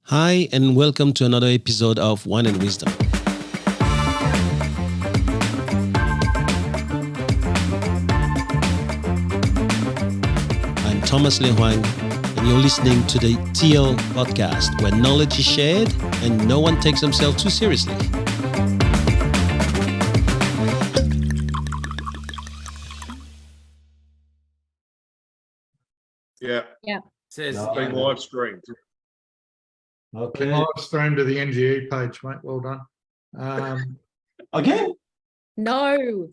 Hi, and welcome to another episode of Wine and Wisdom. I'm Thomas Hoang, and you're listening to the TL podcast, where knowledge is shared and no one takes themselves too seriously. Yeah. Says Being live streamed. Okay. Live stream to the NGE page, mate. Well done. again. No.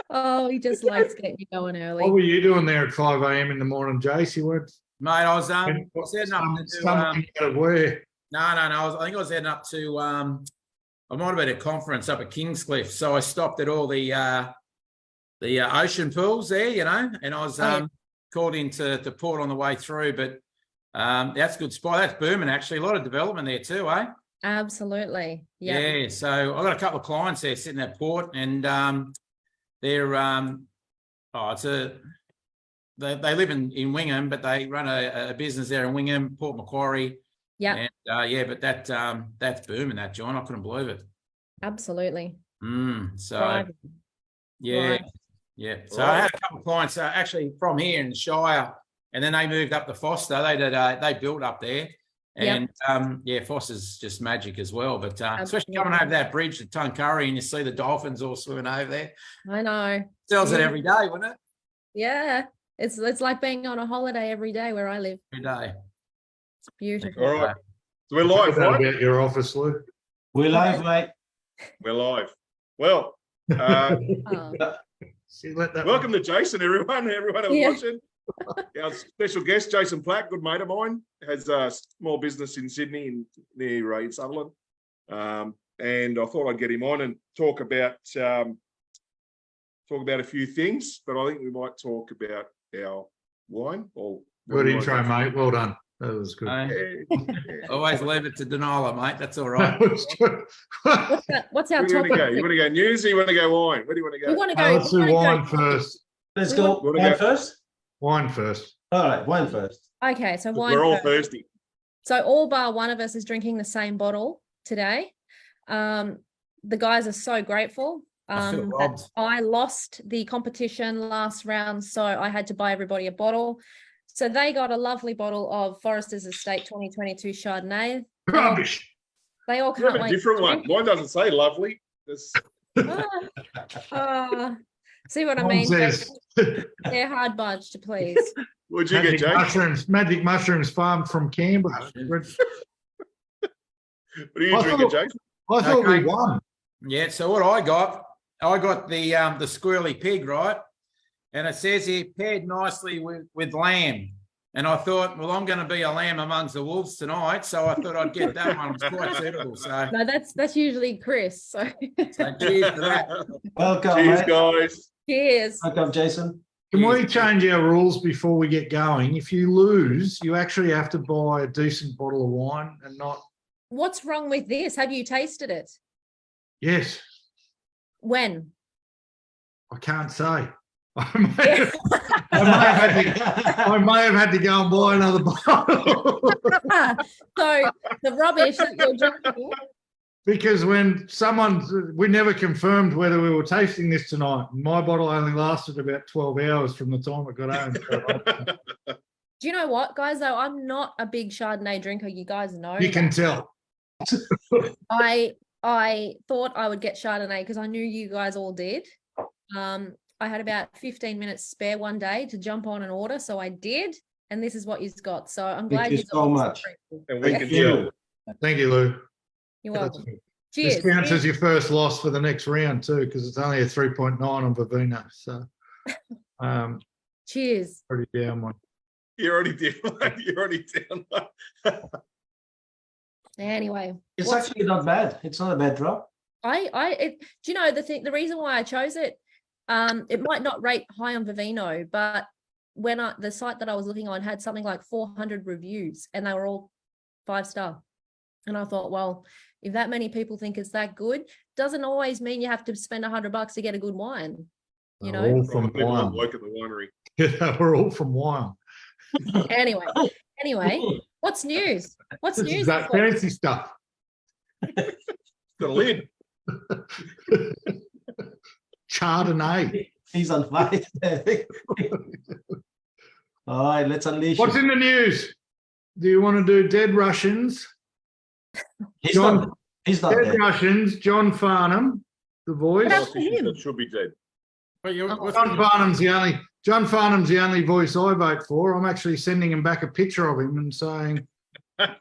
Oh, he just likes getting you going early. What were you doing there at 5 a.m. in the morning, Jace? You weren't. Mate, I was heading up to where? No. I think I was heading up to I might have been at a conference up at Kingscliff. So I stopped at all the ocean pools there, and I was called into port on the way through. But that's a good spot. That's booming actually. A lot of development there too, eh? Absolutely. Yep. Yeah. So I've got a couple of clients there sitting at port, and they're they live in Wingham, but they run a business there in Wingham, Port Macquarie. Yeah. And but that's booming, that, John. I couldn't believe it. Absolutely. So Right. yeah. Right. Yeah. So I had a couple of clients actually from here in the Shire, and then they moved up to Foster. They built up there. And Foster's just magic as well. But especially coming over that bridge to Tuncurry, and you see the dolphins all swimming over there. I know. Sells it every day, wouldn't it? Yeah. It's like being on a holiday every day where I live. Every day. It's beautiful. All right. So we're live, right? About your office, Lou. We're live, mate. We're live. Well, welcome to Jason, everyone who's watching. Our special guest, Jason Platt, good mate of mine, has a small business in Sydney near Sutherland. And I thought I'd get him on and talk about a few things, but I think we might talk about our wine. Good intro, mate. Well done. That was good. Always leave it to Denala, mate. That's all right. What's our topic? You want to go news or you want to go wine? Where do you want to go? We want to go. Let's do wine first. Let's go. Wine first? Wine first. All right, wine first. Okay, so wine. We're all first. thirsty. So all bar one of us is drinking the same bottle today. The guys are so grateful. That I lost the competition last round, so I had to buy everybody a bottle. So they got a lovely bottle of Forester's Estate 2022 Chardonnay. Rubbish. They all You have can't a wait. different one. Mine doesn't say lovely. See what I mean? They're hard budge to please. What'd you get, Jake? Magic mushrooms farmed from Canberra. What are you drinking, Jake? I thought we won. Yeah, so what I got the squirrely pig, right? And it says here, paired nicely with lamb. And I thought, well, I'm going to be a lamb amongst the wolves tonight, so I thought I'd get that one. It's quite suitable. So No, that's usually Chris. So cheers to that. Welcome, Cheers, mate. guys. cheers. Welcome, Jason. Can we change our rules before we get going? If you lose, you actually have to buy a decent bottle of wine and not. What's wrong with this? Have you tasted it? Yes, When? I can't say. I may have had to go and buy another bottle. So the rubbish that you're drinking. Because we never confirmed whether we were tasting this tonight. My bottle only lasted about 12 hours from the time I got home. Do you know what, guys, though? I'm not a big Chardonnay drinker. You guys know. You can tell. I thought I would get Chardonnay because I knew you guys all did. I had about 15 minutes spare one day to jump on and order, so I did, and this is what you've got. So I'm glad Thank you so much. And we can tell. Thank you, Lou. You're welcome. This Cheers. counts as your first loss for the next round too, because it's only a 3.9 on Vivino. So Cheers. pretty down one. You're already down. You're already down. Anyway, It's actually not bad. It's not a bad drop. do you know the reason why I chose it? It might not rate high on Vivino, but when the site that I was looking on had something like 400 reviews, and they were all 5-star. And I thought, well, if that many people think it's that good, doesn't always mean you have to spend $100 to get a good wine. You know, All from People wine. work at the winery. Yeah, we're all from wine. Anyway, Anyway, what's news? What's This news? is that fancy stuff. Got a lid. Chardonnay. He's on fire. All right, let's unleash What's him. in the news? Do you want to do dead Russians? He's not Dead dead. Russians, John Farnham, The Voice. What happened to Politicians him? that should be dead. But you, Oh. what's John Farnham's the only voice I vote for. I'm actually sending him back a picture of him and saying, I've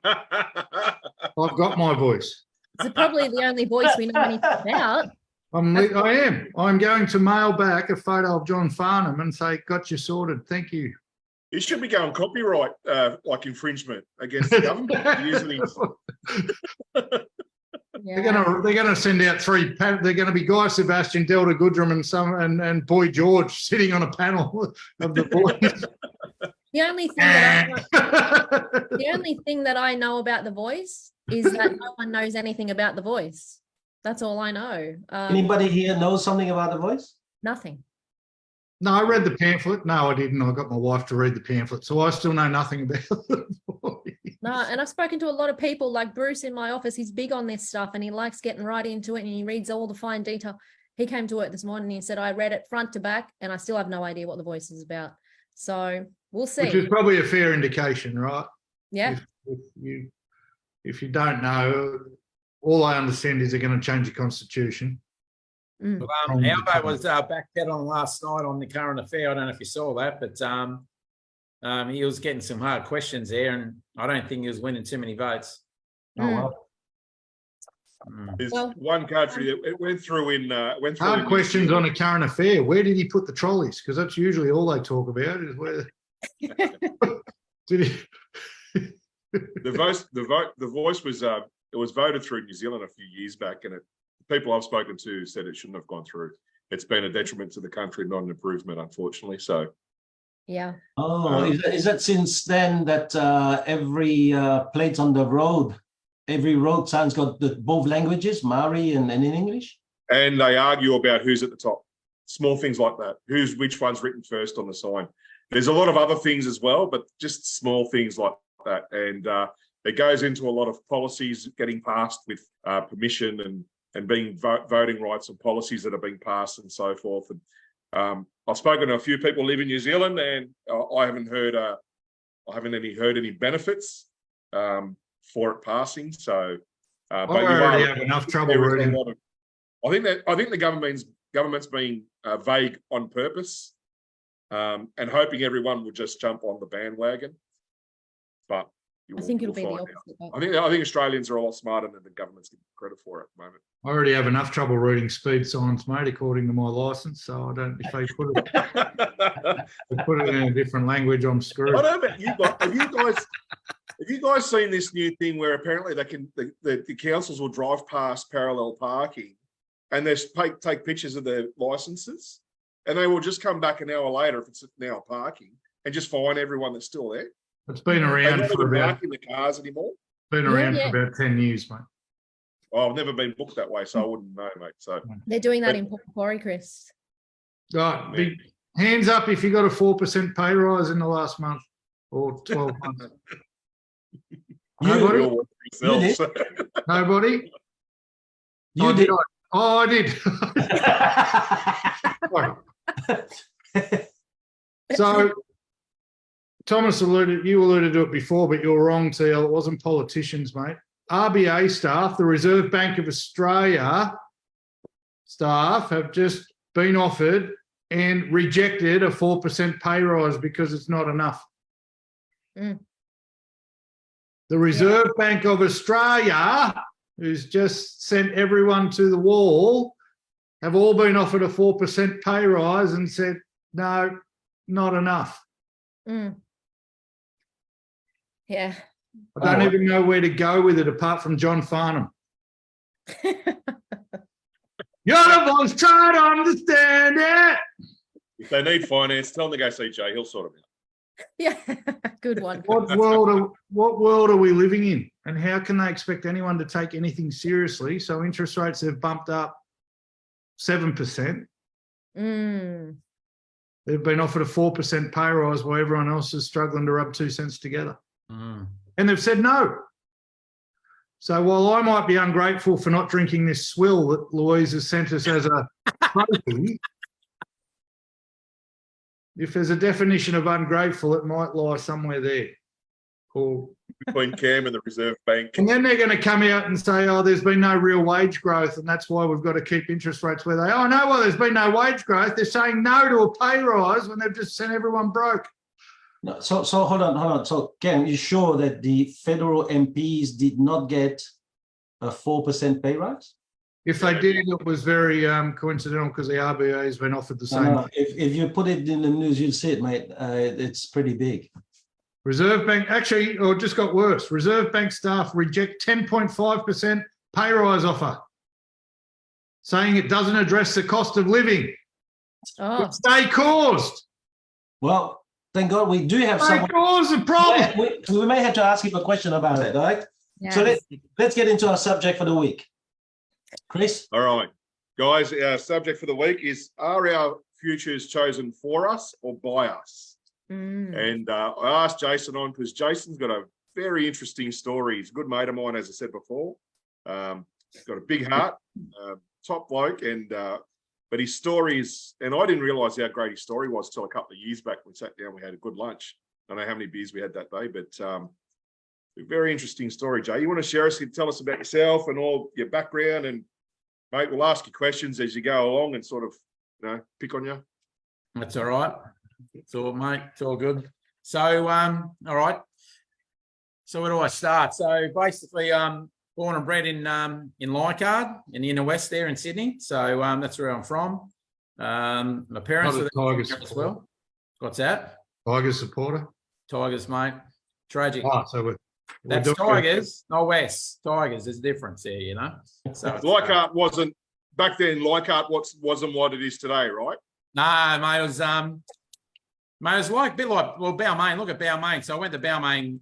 got my voice. It's probably the only voice we know anything about. I am. I'm going to mail back a photo of John Farnham and say, got you sorted. Thank you. He should be going copyright, like infringement against the government. Using his... Yeah. They're gonna send out three. They're going to be Guy Sebastian, Delta Goodrum, and Boy George sitting on a panel of the voice. The only thing that I know about The Voice is that no one knows anything about The Voice. That's all I know. Anybody here knows something about The Voice? Nothing. No, I read the pamphlet. No, I didn't. I got my wife to read the pamphlet, so I still know nothing about The Voice. No, and I've spoken to a lot of people like Bruce in my office. He's big on this stuff and he likes getting right into it and he reads all the fine detail. He came to work this morning and he said, I read it front to back and I still have no idea what The Voice is about. So we'll see. Which is probably a fair indication, right? Yeah. If you don't know, all I understand is they're going to change the constitution. Mm. Albo was backpedaling last night on the current affair. I don't know if you saw that, but he was getting some hard questions there, and I don't think he was winning too many votes. Oh, wow. There's Well, one country that it went through in Hard questions on a current affair. Where did he put the trolleys? Because that's usually all they talk about is where did he? The voice was it was voted through New Zealand a few years back, and people I've spoken to said it shouldn't have gone through. It's been a detriment to the country, not an improvement, unfortunately. So yeah. Oh, is that since then that every plate on the road, every road sign's got both languages, Maori and in English? and they argue about who's at the top. Small things like that. Which one's written first on the sign. There's a lot of other things as well, but just small things like that. And it goes into a lot of policies getting passed with permission and being voting rights and policies that are being passed and so forth. And I've spoken to a few people who live in New Zealand, and I haven't heard any benefits for it passing. So, I but you already are, have enough trouble there is a reading. lot of, I think the government's being vague on purpose, and hoping everyone will just jump on the bandwagon. But I think it'll be the find out. opposite. I think Australians are a lot smarter than the government's getting credit for at the moment. I already have enough trouble reading speed signs, mate, according to my license. So I don't. If they put it in a different language, I'm screwed. I don't know about you guys. Have you guys seen this new thing where apparently the councils will drive past parallel parking and they take pictures of their licenses, and they will just come back an hour later if it's now parking and just fine everyone that's still there. It's been They around don't for even about park in the cars anymore. Yeah. for about 10 years, mate. Oh, I've never been booked that way, so I wouldn't know, mate. So They're doing that in Port Macquarie, Chris. Right, hands up if you got a 4% pay rise in the last month or 12 months. Nobody? You'll work for yourselves. Nobody? You did. I did. Sorry. So, Thomas you alluded to it before, but you're wrong, TL. It wasn't politicians, mate. RBA staff, the Reserve Bank of Australia staff, have just been offered and rejected a 4% pay rise because it's not enough. Mm. The Reserve Bank of Australia, who's just sent everyone to the wall, have all been offered a 4% pay rise and said, no, not enough. Mm. Yeah. I don't even know where to go with it apart from John Farnham. You're the ones trying to understand it. If they need finance, tell them to go see Jay. He'll sort them out. Yeah. Good one. What world are we living in? And how can they expect anyone to take anything seriously? So interest rates have bumped up 7%. Mm. They've been offered a 4% pay rise while everyone else is struggling to rub 2 cents together. And they've said no. So while I might be ungrateful for not drinking this swill that Louise has sent us as a trophy, if there's a definition of ungrateful, it might lie somewhere there. Or, Between Cam and the Reserve Bank. and then they're going to come out and say, oh, there's been no real wage growth, and that's why we've got to keep interest rates where they are. Oh, no, well, there's been no wage growth. They're saying no to a pay rise when they've just sent everyone broke. No, so hold on. So Ken, you sure that the federal MPs did not get a 4% pay rise? If they did, it was very coincidental because the RBA has been offered the same. No. If you put it in the news, you'll see it, mate. It's pretty big. Reserve Bank, actually, or it just got worse. Reserve Bank staff reject 10.5% pay rise offer, saying it doesn't address the cost of living, Oh, which they caused. Well, thank God we do have They someone. caused the problem. We may have to ask him a question about it, all right? So let's get into our subject for the week. Chris? All right, guys, our subject for the week is, are our futures chosen for us or by us? And I asked Jason on because Jason's got a very interesting story. He's a good mate of mine, as I said before. He's got a big heart, top bloke, and but his story is, and I didn't realise how great his story was till a couple of years back. We sat down, we had a good lunch. I don't know how many beers we had that day, but a very interesting story, Jay. You want to share us, tell us about yourself and all your background, and mate, we'll ask you questions as you go along and sort of, pick on you. That's all right. It's all, mate. It's all good. So, all right. So where do I start? So basically, born and bred in Leichhardt in the inner west there in Sydney. So that's where I'm from. My parents are Tigers there as well. What's that? Tigers supporter. Tigers, mate. Tragic. Oh, so we're That's doing- Tigers, not West. Tigers. There's a difference there, you know. So it's, Leichhardt wasn't, back then, Leichhardt wasn't what it is today, right? no, mate, it was like a bit like, well, Balmain. Look at Balmain. So I went to Balmain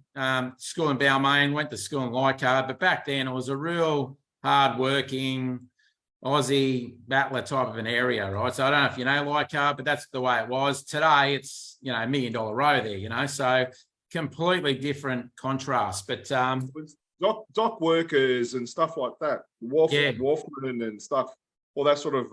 school in Balmain, went to school in Leichhardt, but back then it was a real hard-working Aussie battler type of an area, right? So I don't know if you know Leichhardt, but that's the way it was. Today it's, you know, $1 million row there, you know, so completely different contrast. But Dock workers and stuff like that, Wharfman and stuff, all that sort of.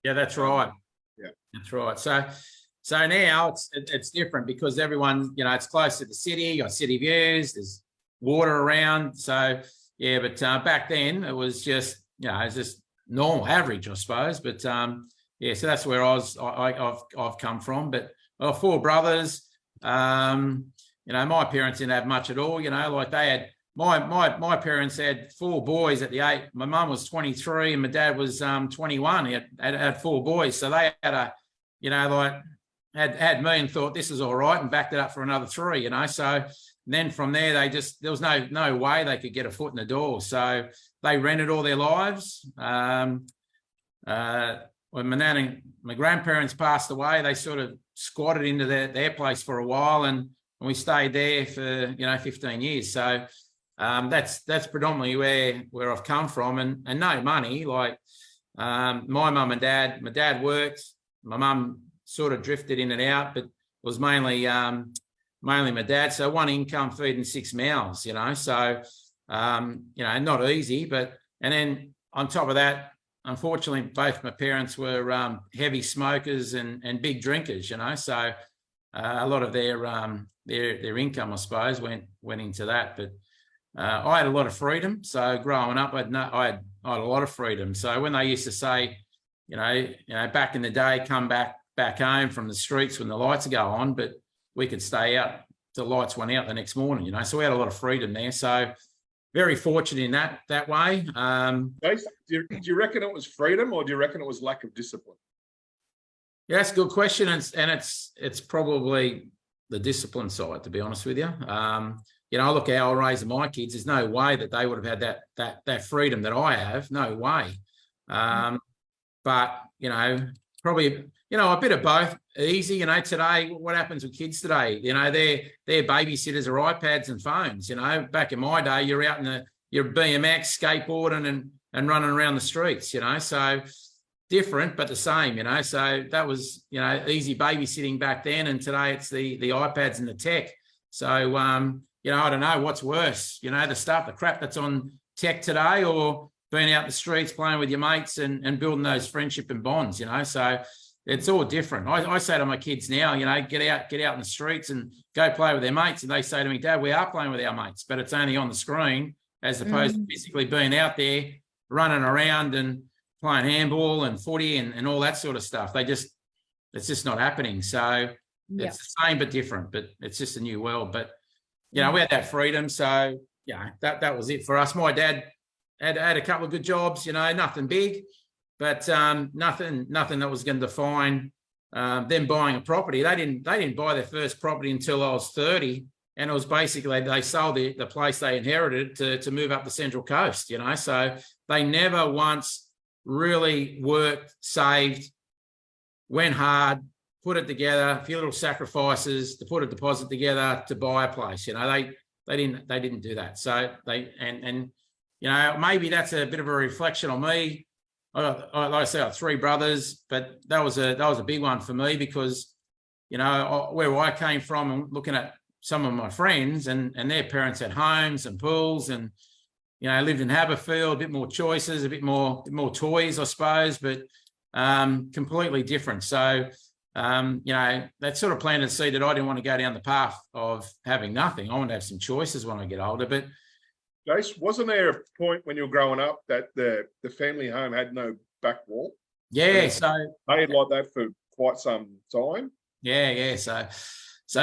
yeah, that's right. Yeah, that's right. So now it's different because everyone, you know, it's close to the city, you got city views, there's water around. So yeah, but back then it was just, you know, it's just normal, average, I suppose. But yeah, so that's where I've come from. But well, 4 brothers. You know, my parents didn't have much at all. You know, like they had my parents had 4 boys at the 8. My mum was 23 and my dad was 21. He had 4 boys, so they had a, you know, like had me and thought this is all right and backed it up for another 3. You know, so then from there there was no way they could get a foot in the door. So they rented all their lives. When my grandparents passed away, they sort of squatted into their place for a while, and we stayed there for 15 years. So that's predominantly where I've come from, and no money. Like my mum and dad, my dad worked, my mum sort of drifted in and out, but it was mainly my dad. So one income feeding 6 mouths, you know. So not easy, and then on top of that, unfortunately, both my parents were heavy smokers and big drinkers, you know. So a lot of their income, I suppose, went into that. But I had a lot of freedom. So growing up, I had a lot of freedom. So when they used to say, you know, back in the day, come back home from the streets when the lights go on, but we could stay out till the lights went out the next morning, you know. So we had a lot of freedom there. So very fortunate in that way. Do you reckon it was freedom, or do you reckon it was lack of discipline? Yeah, that's a good question, and it's probably the discipline side, to be honest with you. You know, look how I raised my kids. There's no way that they would have had that freedom that I have. No way. But you know, probably, you know, a bit of both. Easy, you know. Today, what happens with kids today? You know, their babysitters are iPads and phones. You know, back in my day, you're out in your BMX, skateboarding, and running around the streets. You know, so different but the same. You know, so that was, you know, easy babysitting back then, and today it's the iPads and the tech. So I don't know what's worse, the crap that's on tech today, or being out in the streets playing with your mates and building those friendship and bonds, so it's all different. I say to my kids now, get out in the streets and go play with their mates. And they say to me, Dad, we are playing with our mates, but it's only on the screen as opposed to physically being out there, running around and playing handball and footy and all that sort of stuff. It's just not happening. So it's the same but different, but it's just a new world. But, we had that freedom. So, that was it for us. My dad had a couple of good jobs, nothing big, but nothing that was going to define them buying a property. They didn't buy their first property until I was 30. And it was basically they sold the place they inherited to move up the Central Coast, So they never once really worked, saved, went hard, put it together, a few little sacrifices to put a deposit together to buy a place. They didn't do that. So maybe that's a bit of a reflection on me. Like I said, I have 3 brothers, but that was a big one for me because, where I came from and looking at some of my friends and their parents had homes and pools and, lived in Haberfield, a bit more choices, a bit more toys, I suppose, but completely different. So, that sort of planted a seed that I didn't want to go down the path of having nothing. I want to have some choices when I get older. But Jace, wasn't there a point when you were growing up that the family home had no back wall? Yeah, so they had like that for quite some time. Yeah. So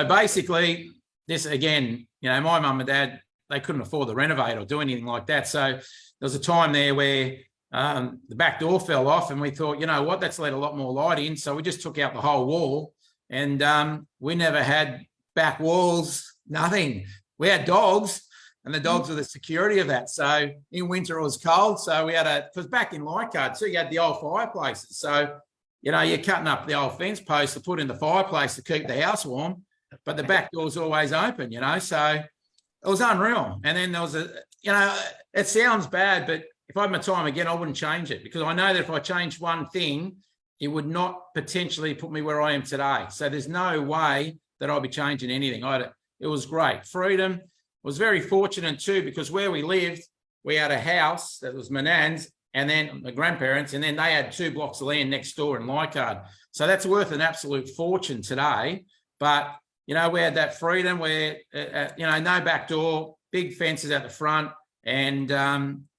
basically, this again, my mum and dad, they couldn't afford to renovate or do anything like that. So there was a time there where the back door fell off, and we thought, what, that's let a lot more light in. So we just took out the whole wall, and we never had back walls, nothing. We had dogs. And the dogs were the security of that. So in winter it was cold. So we had because back in Leichhardt too, you had the old fireplaces. So, you're cutting up the old fence posts to put in the fireplace to keep the house warm, but the back door's always open, so it was unreal. And then there was it sounds bad, but if I had my time again, I wouldn't change it because I know that if I changed one thing, it would not potentially put me where I am today. So there's no way that I'll be changing anything. It was great. Freedom. Was very fortunate too because where we lived, we had a house that was my nan's and then my grandparents, and then they had 2 blocks of land next door in Leichhardt. So that's worth an absolute fortune today. But, we had that freedom where, no back door, big fences at the front, and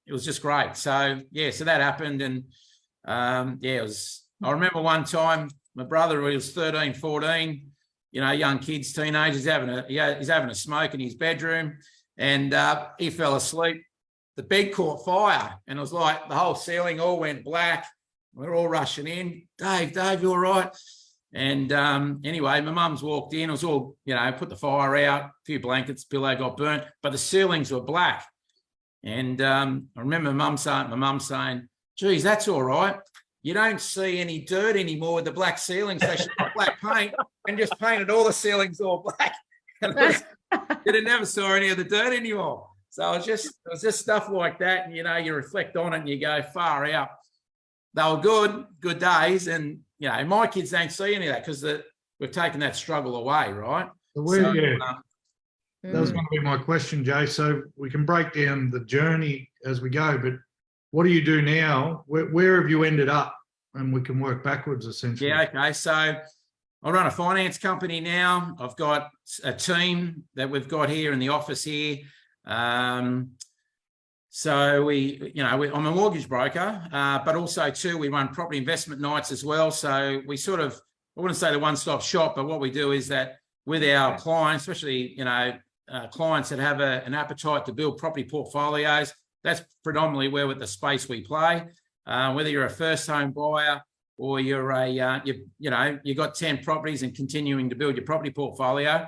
it was just great. So, so that happened. And, it was, I remember one time, my brother, he was 13, 14, young kids, teenagers, he's having a smoke in his bedroom, and he fell asleep. The bed caught fire, and it was like the whole ceiling all went black. We're all rushing in. Dave, you all right? And anyway, my mum's walked in. It was all, put the fire out, a few blankets, pillow got burnt, but the ceilings were black. And I remember my mum saying, geez, that's all right. You don't see any dirt anymore with the black ceilings. They should put black paint and just painted all the ceilings all black. And you never saw any of the dirt anymore. So it was just stuff like that. And, you reflect on it and you go far out. They were good days. And, my kids don't see any of that because we've taken that struggle away, right? That was going to be my question, Jay. So we can break down the journey as we go, but what do you do now? Where have you ended up? And we can work backwards, essentially. Yeah, okay. So I run a finance company now. I've got a team that we've got here in the office here. So I'm a mortgage broker, but also too, we run property investment nights as well. So we sort of, I wouldn't say the one-stop shop, but what we do is that with our clients, especially, clients that have an appetite to build property portfolios, that's predominantly with the space we play. Whether you're a first home buyer or you're you've got 10 properties and continuing to build your property portfolio,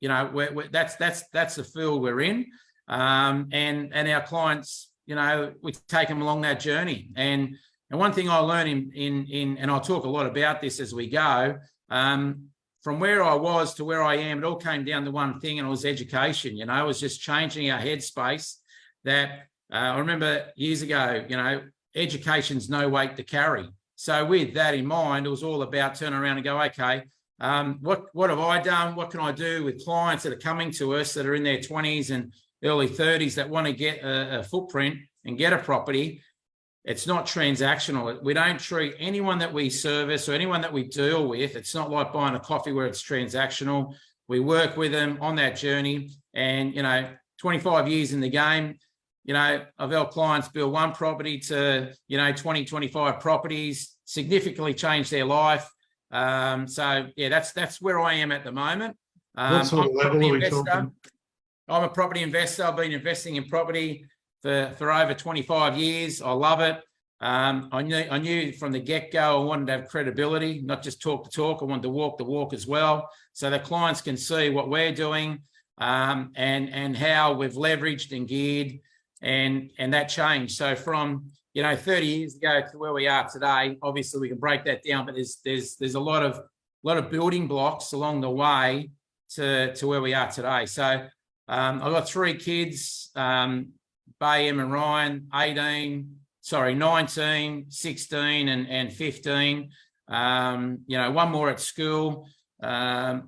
that's the field we're in. And our clients, we take them along that journey. And one thing I learned and I'll talk a lot about this as we go, from where I was to where I am, it all came down to one thing, and it was education. It was just changing our headspace. That I remember years ago, education's no weight to carry. So with that in mind, it was all about turning around and go, okay, What have I done? What can I do with clients that are coming to us that are in their 20s and early 30s that want to get a footprint and get a property? It's not transactional. We don't treat anyone that we service or anyone that we deal with. It's not like buying a coffee where it's transactional. We work with them on that journey. And, 25 years in the game, I've helped clients build one property to, 20, 25 properties, significantly change their life. So, yeah, that's where I am at the moment. What sort of level are we talking? I'm a property investor. I've been investing in property for over 25 years. I love it. I knew from the get-go I wanted to have credibility, not just talk the talk. I wanted to walk the walk as well, so that clients can see what we're doing and how we've leveraged and geared and that changed. So from 30 years ago to where we are today, obviously we can break that down, but there's a lot of building blocks along the way to where we are today. So I've got 3 kids. Bayhem and Ryan, 19, 16, and 15. One more at school. I've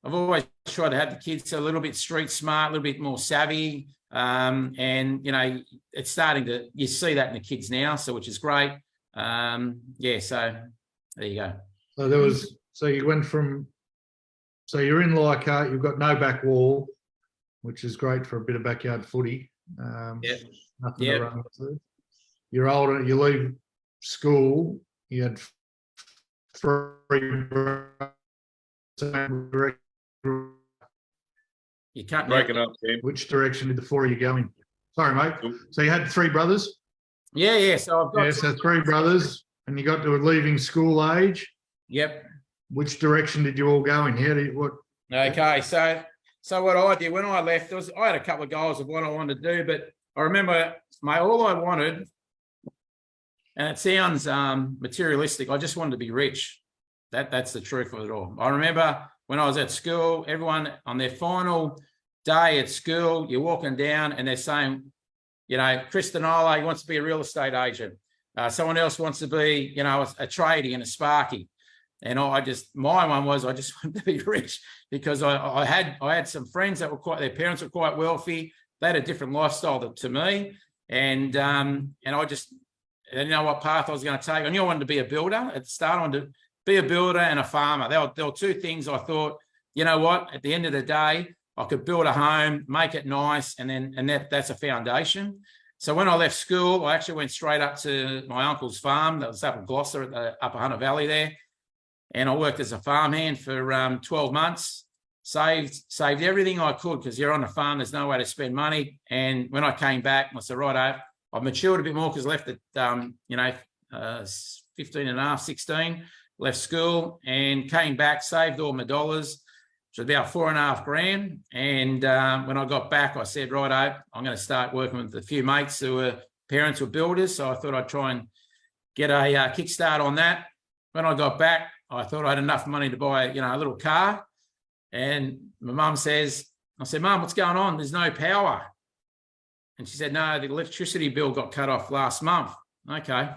always tried to have the kids a little bit street smart, a little bit more savvy. It's starting to, you see that in the kids now, so which is great. So there you go. So you went from, so you're in Leichhardt, you've got no back wall, which is great for a bit of backyard footy. Nothing to run with. You're older, you leave school, you had 3 You can't break it up, Tim. Which direction did the 4 of you go in? Sorry, mate. So you had 3 brothers? Yeah. So I've got so 3 brothers, and you got to leaving school age. Yep. Which direction did you all go in? Okay, so what I did when I left, I had a couple of goals of what I wanted to do, but I remember all I wanted, and it sounds materialistic, I just wanted to be rich. That's the truth of it all. I remember when I was at school, everyone on their final day at school, you're walking down and they're saying, Chris Denala, he wants to be a real estate agent. Someone else wants to be, a tradie and a sparky. And my one was, I just wanted to be rich because I had some friends that were their parents were quite wealthy. They had a different lifestyle to me. And I didn't know what path I was going to take. I knew I wanted to be a builder at the start. I wanted to be a builder and a farmer. There were 2 things I thought, at the end of the day, I could build a home, make it nice, and that's a foundation. So when I left school, I actually went straight up to my uncle's farm that was up in Gloucester at the Upper Hunter Valley there. And I worked as a farmhand for 12 months, saved everything I could because you're on a farm, there's no way to spend money. And when I came back, I said, right, I've matured a bit more because I left at 15 and a half, 16, left school and came back, saved all my dollars, which was about $4,500. And when I got back, I said, right, I'm going to start working with a few mates who were parents were builders. So I thought I'd try and get a kickstart on that. When I got back, I thought I had enough money to buy, a little car. And my mum says, I said, Mum, what's going on? There's no power. And she said, no, the electricity bill got cut off last month. Okay.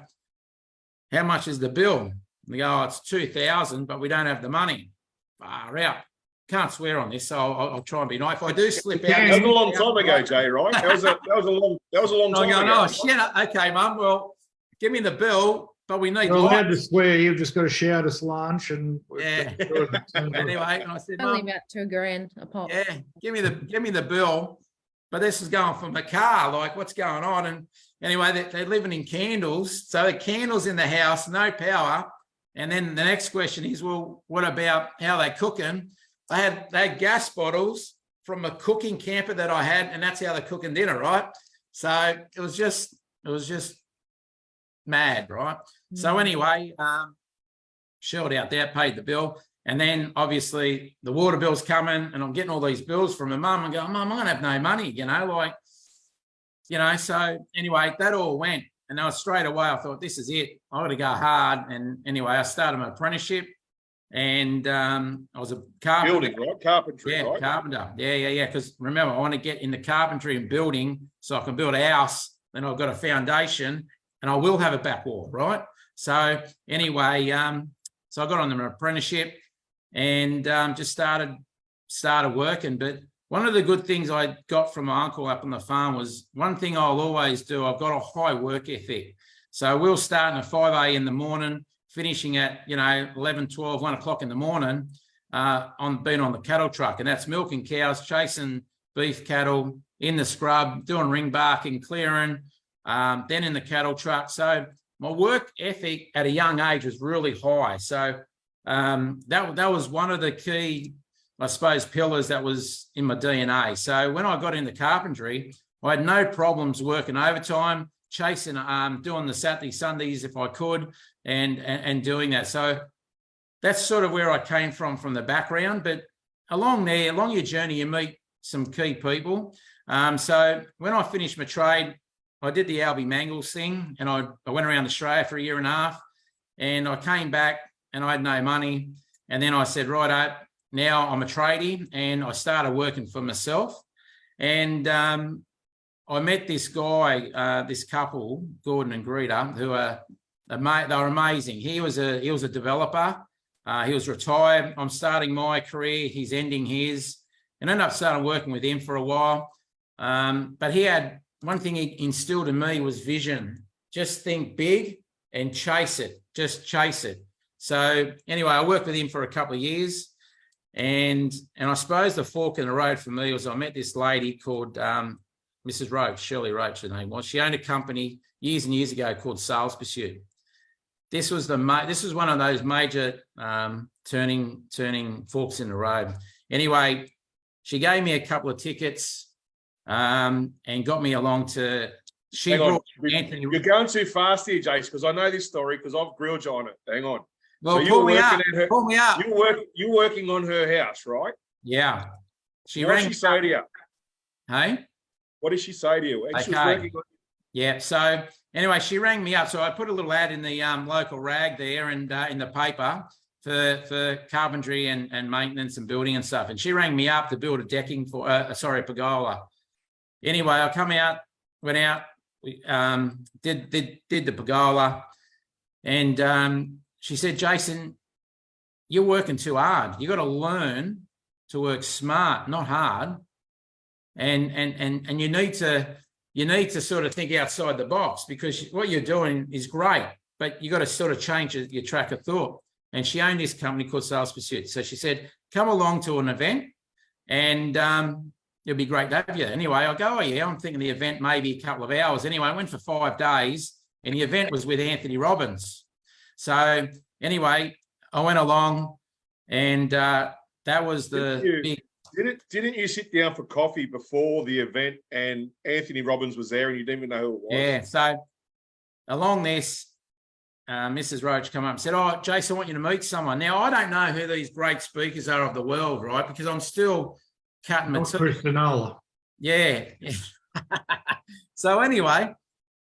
How much is the bill? We go, it's 2,000, but we don't have the money. Far out. Can't swear on this, so I'll try and be nice. If I do slip out, that was a long time ago, Jay. Right? That was a long time ago. Oh shit! Okay, Mum. Well, give me the bill, but we need. You're allowed to swear. You've just got to shout us lunch and. Yeah. Anyway, and I said, Only Mum, about $2,000 a pop. yeah, give me the bill, but this is going for my car. Like, what's going on? And anyway, they're living in candles, so the candles in the house, no power. And then the next question is, well, what about how they're cooking? They had gas bottles from a cooking camper that I had, and that's how they're cooking dinner, right? So it was just mad, right? Mm. So anyway, shelled out there, paid the bill, and then obviously the water bill's coming, and I'm getting all these bills from my mum and going, Mum, I'm gonna have no money, So anyway, that all went, and then straight away I thought, this is it. I got to go hard, and anyway, I started my apprenticeship. And I was a carpenter. Building, right? Carpentry, yeah, right? Carpenter. Yeah. Because remember, I want to get into carpentry and building so I can build a house. Then I've got a foundation and I will have a back wall, right? So anyway, So I got on an apprenticeship and just started working. But one of the good things I got from my uncle up on the farm was one thing I'll always do. I've got a high work ethic. So we'll start at 5 a.m. in the morning, finishing at, 11, 12, 1 o'clock in the morning being on the cattle truck. And that's milking cows, chasing beef cattle in the scrub, doing ring barking, clearing, then in the cattle truck. So my work ethic at a young age was really high. So that was one of the key, I suppose, pillars that was in my DNA. So when I got into carpentry, I had no problems working overtime, chasing, doing the Saturday, Sundays if I could, and doing that. So that's sort of where I came from the background. But along your journey, you meet some key people. So when I finished my trade, I did the Albie Mangles thing, and I went around Australia for a year and a half, and I came back and I had no money. And then I said, righto, now I'm a tradie, and I started working for myself. And I met this guy, this couple, Gordon and Greta, who they were amazing. He was a developer. He was retired. I'm starting my career. He's ending his, and I ended up starting working with him for a while. But he had one thing he instilled in me was vision. Just think big and chase it. Just chase it. So anyway, I worked with him for a couple of years, and I suppose the fork in the road for me was I met this lady called Mrs. Roach, Shirley Roach, her name was. She owned a company years and years ago called Sales Pursuit. This was one of those major turning forks in the road. Anyway, she gave me a couple of tickets and got me along to. Anthony. You're going too fast here, Jace, because I know this story because I've grilled you on it. Hang on. Well, so pull me up. You're working on her house, right? Yeah. What did she say to you? Hey? What did she say to you? Okay. Yeah. So anyway, she rang me up. So I put a little ad in the local rag there and in the paper for carpentry and maintenance and building and stuff. And she rang me up to build a decking for, a pergola. Anyway, I come out, went out, did the pergola, and she said, Jason, you're working too hard. You got to learn to work smart, not hard. And you need to sort of think outside the box, because what you're doing is great, but you got to sort of change your track of thought. And she owned this company called Sales Pursuit. So she said, come along to an event and it'll be great to have you. Anyway, I go, oh yeah, I'm thinking the event maybe a couple of hours. Anyway, I went for 5 days and the event was with Anthony Robbins. So anyway, I went along and that was the big. Didn't you sit down for coffee before the event and Anthony Robbins was there and you didn't even know who it was? Yeah. So along this, Mrs. Roach come up and said, oh, Jason, I want you to meet someone. Now, I don't know who these great speakers are of the world, right? Because I'm still cutting my teeth. Christinola. Yeah. So anyway,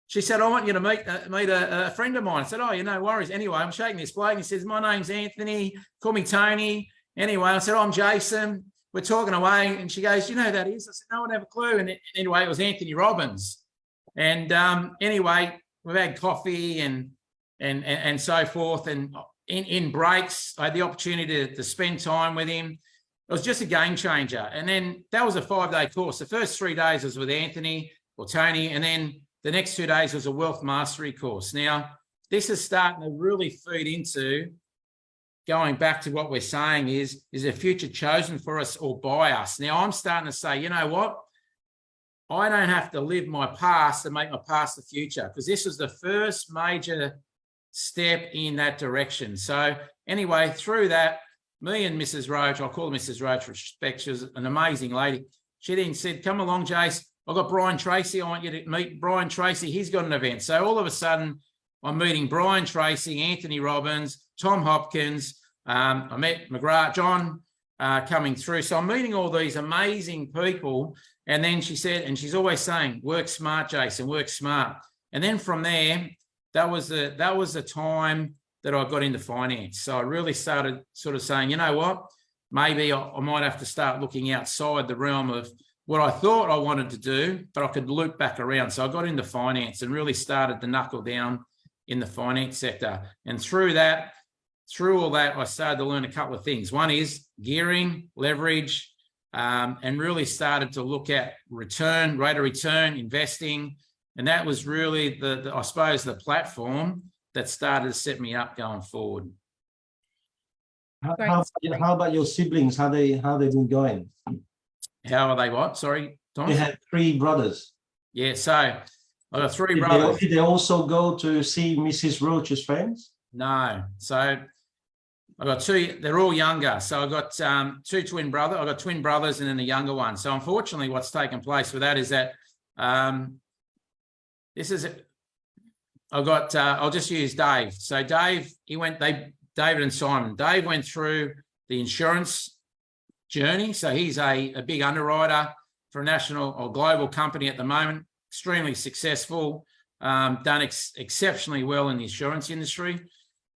she said, I want you to meet a friend of mine. I said, oh, no worries. Anyway, I'm shaking this bloke and he says, my name's Anthony. Call me Tony. Anyway, I said, oh, I'm Jason. We're talking away. And she goes, you know who that is? I said, no, I don't have a clue. And anyway, it was Anthony Robbins. And anyway, we've had coffee and so forth. And in breaks, I had the opportunity to spend time with him. It was just a game changer. And then that was a 5-day course. The first 3 days was with Anthony or Tony. And then the next 2 days was a wealth mastery course. Now, this is starting to really feed into going back to what we're saying is the future chosen for us or by us? Now, I'm starting to say, you know what? I don't have to live my past to make my past the future, because this was the first major step in that direction. So anyway, through that, me and Mrs. Roach, I'll call her Mrs. Roach for respect, she was an amazing lady. She then said, come along, Jace. I've got Brian Tracy. I want you to meet Brian Tracy. He's got an event. So all of a sudden, I'm meeting Brian Tracy, Anthony Robbins, Tom Hopkins. I met McGrath, John coming through. So I'm meeting all these amazing people. And then she said, and she's always saying, work smart, Jason, work smart. And then from there, that was the time that I got into finance. So I really started sort of saying, you know what, maybe I might have to start looking outside the realm of what I thought I wanted to do, but I could loop back around. So I got into finance and really started to knuckle down in the finance sector. And through through all that, I started to learn a couple of things. One is gearing, leverage, and really started to look at return, rate of return, investing. And that was really I suppose, the platform that started to set me up going forward. How about your siblings? How they been going? How are they what? Sorry, Tom? You had 3 brothers. Yeah, so I got 3 brothers. Did they also go to see Mrs. Roach's friends? No. So I got 2, they're all younger. So I got 2 twin brothers. I got twin brothers and then the younger one. So unfortunately, what's taken place with that is that I'll just use Dave. So Dave, David and Simon. Dave went through the insurance journey. So he's a big underwriter for a national or global company at the moment, extremely successful, done exceptionally well in the insurance industry.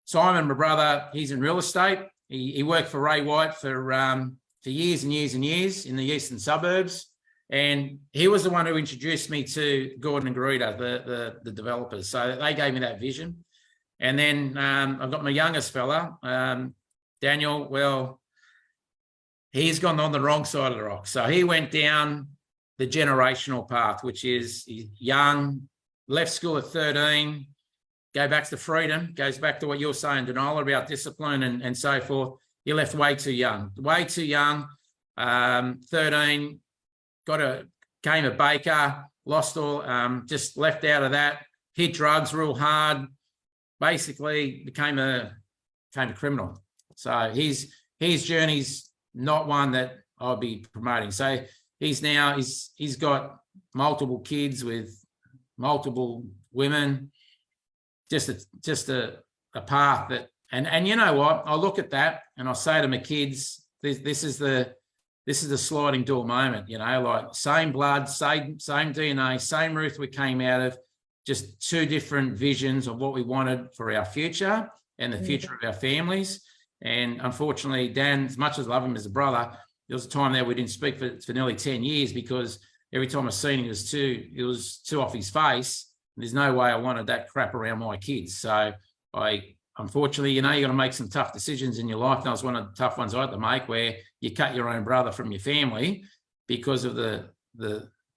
Simon, my brother, he's in real estate. He worked for Ray White for years and years and years in the eastern suburbs. And he was the one who introduced me to Gordon and Garita, the developers. So they gave me that vision. And then I've got my youngest fella, Daniel. Well, he's gone on the wrong side of the rock. So he went down the generational path, which is young, left school at 13, go back to freedom, goes back to what you're saying, Denola, about discipline and so forth. He left way too young, 13, became a baker, lost all, just left out of that, hit drugs real hard, basically became a criminal. So his journey's not one that I'll be promoting. So he's got multiple kids with multiple women, just a path that, and you know what, I look at that and I say to my kids, this is the sliding door moment, you know, like same blood, same DNA, same roof we came out of, just 2 different visions of what we wanted for our future and the future of our families. And unfortunately, Dan, as much as I love him as a brother, there was a time there we didn't speak for nearly 10 years because every time I seen him, it was too off his face. There's no way I wanted that crap around my kids. So unfortunately, you know, you got to make some tough decisions in your life. And that was one of the tough ones I had to make, where you cut your own brother from your family because of the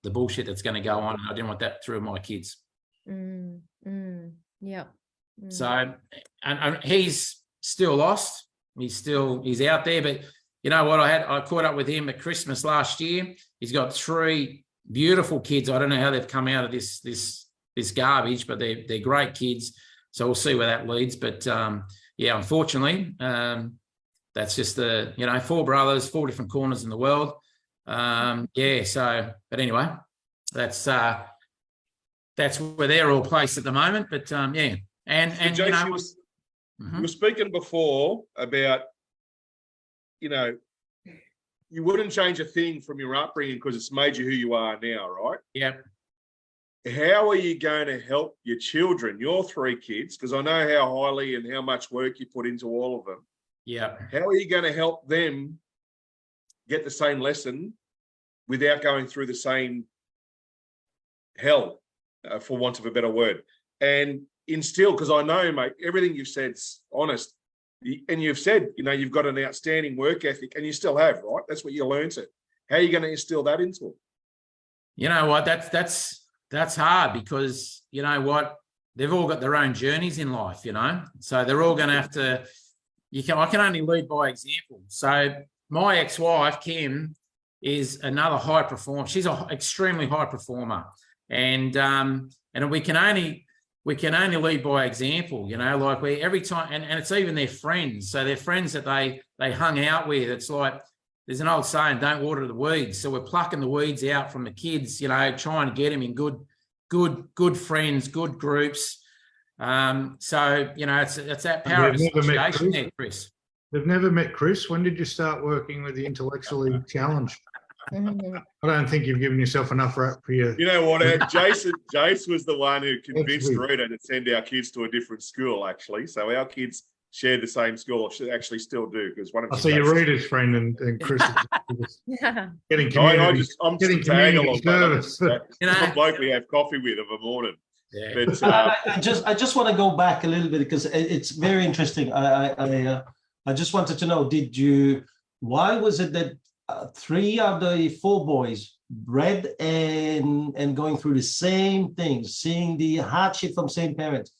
bullshit that's going to go on. And I didn't want that through my kids. Yeah. So, and he's still lost. He's out there, but you know what? I caught up with him at Christmas last year. He's got 3 beautiful kids. I don't know how they've come out of this garbage, but they're great kids. So we'll see where that leads. But yeah, unfortunately, that's just 4 brothers, 4 different corners in the world. Yeah. So, but anyway, that's where they're all placed at the moment. But yeah, and Jason, you know, you were speaking before about, you know, you wouldn't change a thing from your upbringing because it's made you who you are now, right? Yep. How are you going to help your children, your 3 kids? Because I know how highly and how much work you put into all of them. Yeah. How are you going to help them get the same lesson without going through the same hell, for want of a better word? And instill, because I know, mate, everything you've said's honest. And you've said, you know, you've got an outstanding work ethic, and you still have, right? That's what you learned it. How are you going to instill that into them? You know what? That's hard, because you know what? They've all got their own journeys in life, you know. So they're all going to have to. I can only lead by example. So my ex-wife Kim is another high performer. She's an extremely high performer, and we can only lead by example, you know. Like we every time, and it's even their friends. So their friends that they hung out with. It's like there's an old saying, "Don't water the weeds." So we're plucking the weeds out from the kids, you know, trying to get them in good friends, good groups. So you know, it's that power of association there, Chris. They've never met Chris. When did you start working with the intellectually challenged? I don't think you've given yourself enough rap for you. You know what, Ed? Jace was the one who convinced Rita to send our kids to a different school, actually. So our kids shared the same school, actually still do, because one of them. So you're Rita's friend and Chris is Yeah. getting community. I'm getting tag community along. service. You know, a bloke we have coffee with of a morning. Yeah. But I just want to go back a little bit because it's very interesting. I just wanted to know, why was it that 3 of the 4 boys bred and going through the same things, seeing the hardship from same parents?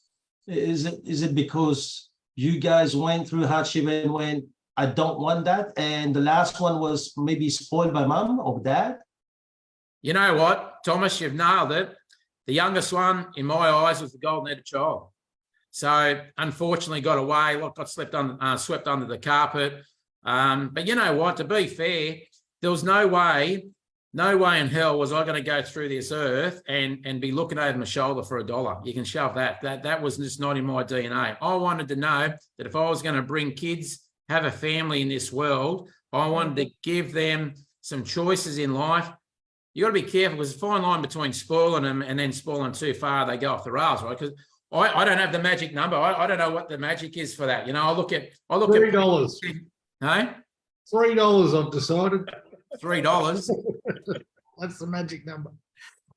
Is it because you guys went through hardship and went, I don't want that, and the last one was maybe spoiled by mum or dad? You know what, Thomas, you've nailed it. The youngest one, in my eyes, was the golden-headed child. So unfortunately got away, got swept under the carpet. But you know what, to be fair, there was no way in hell was I going to go through this earth and be looking over my shoulder for $1. You can shove that. That was just not in my DNA. I wanted to know that if I was going to bring kids, have a family in this world, I wanted to give them some choices in life. You got to be careful because there's a fine line between spoiling them and then spoiling too far, they go off the rails, right? Because I don't have the magic number. I don't know what the magic is for that. You know, I look at $3. No? $3, I've decided. $3. That's the magic number.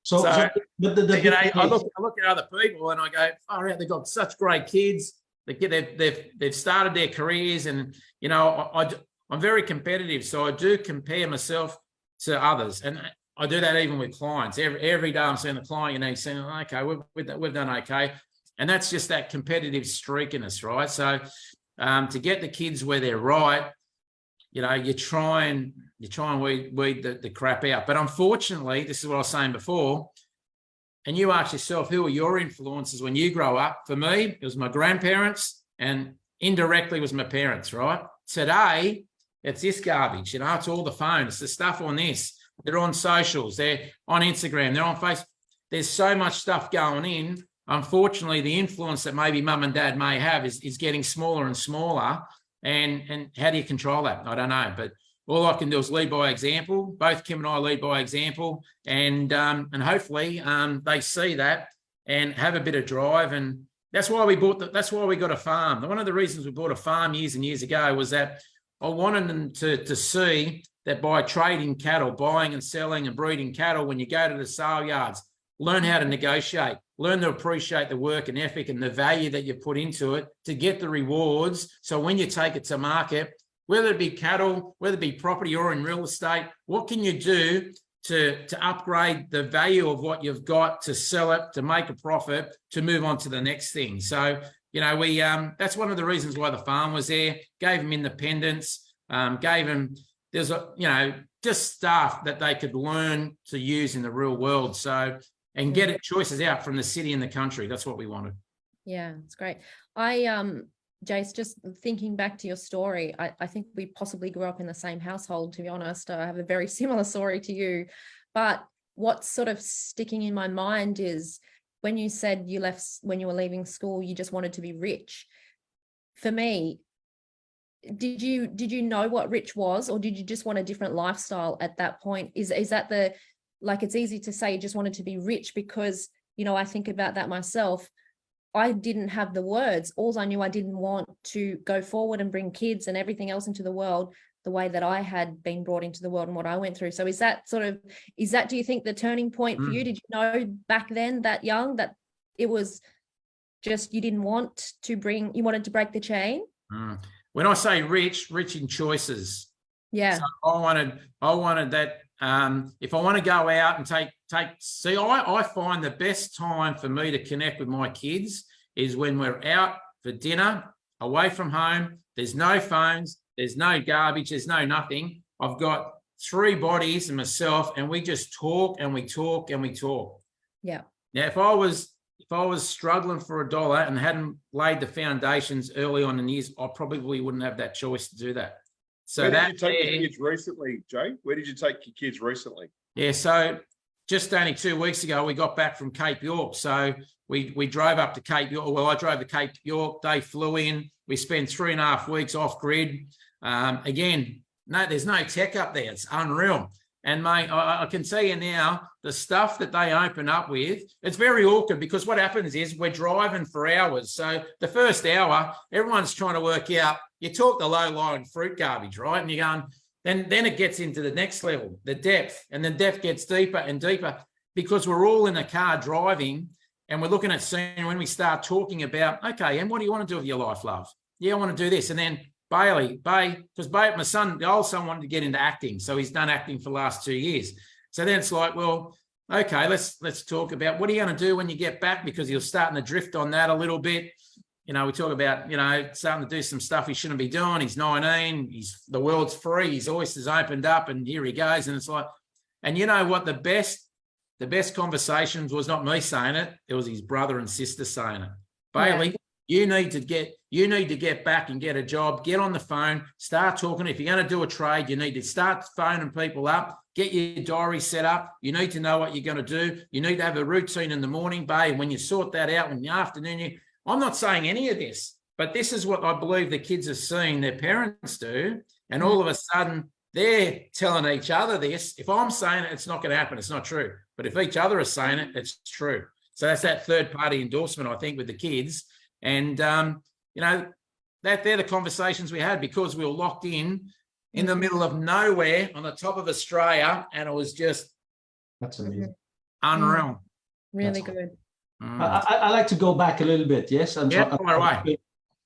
So but You know, I look at other people and I go, oh, yeah, they've got such great kids. They've started their careers, and you know, I'm very competitive, so I do compare myself to others, and I do that even with clients. Every day I'm seeing the client, you know, saying, okay, we've done okay, and that's just that competitive streak in us, right? So to get the kids where they're right, you know, you try and weed the crap out. But unfortunately, this is what I was saying before, and you ask yourself, who are your influences when you grow up? For me, it was my grandparents, and indirectly was my parents, right? Today, it's this garbage, you know, it's all the phones, the stuff on this. They're on socials, they're on Instagram, they're on Facebook. There's so much stuff going in. Unfortunately, the influence that maybe mum and dad may have is getting smaller and smaller. And how do you control that? I don't know. But all I can do is lead by example. Both Kim and I lead by example. And hopefully they see that and have a bit of drive. And that's why we got a farm. One of the reasons we bought a farm years and years ago was that I wanted them to see that by trading cattle, buying and selling and breeding cattle, when you go to the sale yards, learn how to negotiate, learn to appreciate the work and ethic and the value that you put into it to get the rewards. So when you take it to market, whether it be cattle, whether it be property or in real estate, what can you do to upgrade the value of what you've got, to sell it, to make a profit, to move on to the next thing? So, you know, we that's one of the reasons why the farm was there, gave them independence, gave them, there's a, you know, just stuff that they could learn to use in the real world. So, and get it choices out from the city and the country. That's what we wanted. Yeah, it's great. Jace, just thinking back to your story, I think we possibly grew up in the same household, to be honest. I have a very similar story to you. But what's sort of sticking in my mind is when you said you left, when you were leaving school, you just wanted to be rich. For me, did you know what rich was, or did you just want a different lifestyle at that point? Is that the, like, it's easy to say you just wanted to be rich because, you know, I think about that myself. I didn't have the words. All I knew, I didn't want to go forward and bring kids and everything else into the world the way that I had been brought into the world and what I went through. So is that, do you think, the turning point for you? Did you know back then, that young, that it was just, you didn't want to bring, you wanted to break the chain? When I say rich in choices. Yeah. So I wanted that. If I want to go out and I find the best time for me to connect with my kids is when we're out for dinner, away from home. There's no phones, there's no garbage, there's no nothing. I've got 3 bodies and myself, and we just talk and we talk and we talk. Yeah. Now, if I was struggling for $1 and hadn't laid the foundations early on in years, I probably wouldn't have that choice to do that. So where did you take your kids recently, Jay? Where did you take your kids recently? Yeah, so just only 2 weeks ago, we got back from Cape York. So we drove up to Cape York. Well, I drove to Cape York. They flew in. We spent 3.5 weeks off grid. Again, no, there's no tech up there. It's unreal. And mate, I can tell you now, the stuff that they open up with, it's very awkward because what happens is we're driving for hours. So the first hour, everyone's trying to work out, you talk the low-lying fruit garbage, right? And you're going, then it gets into the next level, the depth, and the depth gets deeper and deeper because we're all in a car driving, And we're looking at seeing when we start talking about, okay, and what do you want to do with your life, love? Yeah, I want to do this. And then Bailey, because my son, the old son wanted to get into acting. So he's done acting for the last 2 years. So then it's like, well, okay, let's talk about what are you going to do when you get back? Because you're starting to drift on that a little bit. You know, we talk about, you know, starting to do some stuff he shouldn't be doing. He's 19. The world's free. His oysters opened up and here he goes. And it's like, and you know what, the best conversations was not me saying it. It was his brother and sister saying it. Bailey, you need to get back and get a job, get on the phone, start talking. If you're going to do a trade, you need to start phoning people up, get your diary set up. You need to know what you're going to do. You need to have a routine in the morning, babe. And when you sort that out in the afternoon, I'm not saying any of this, but this is what I believe the kids are seeing their parents do. And all of a sudden they're telling each other this. If I'm saying it, it's not going to happen. It's not true. But if each other are saying it, it's true. So that's that third party endorsement, I think, with the kids. And, you know, they're the conversations we had because we were locked in the middle of nowhere on the top of Australia. And it was just That's amazing. Unreal. Really good. I like to go back a little bit. Yes. And yeah, far away.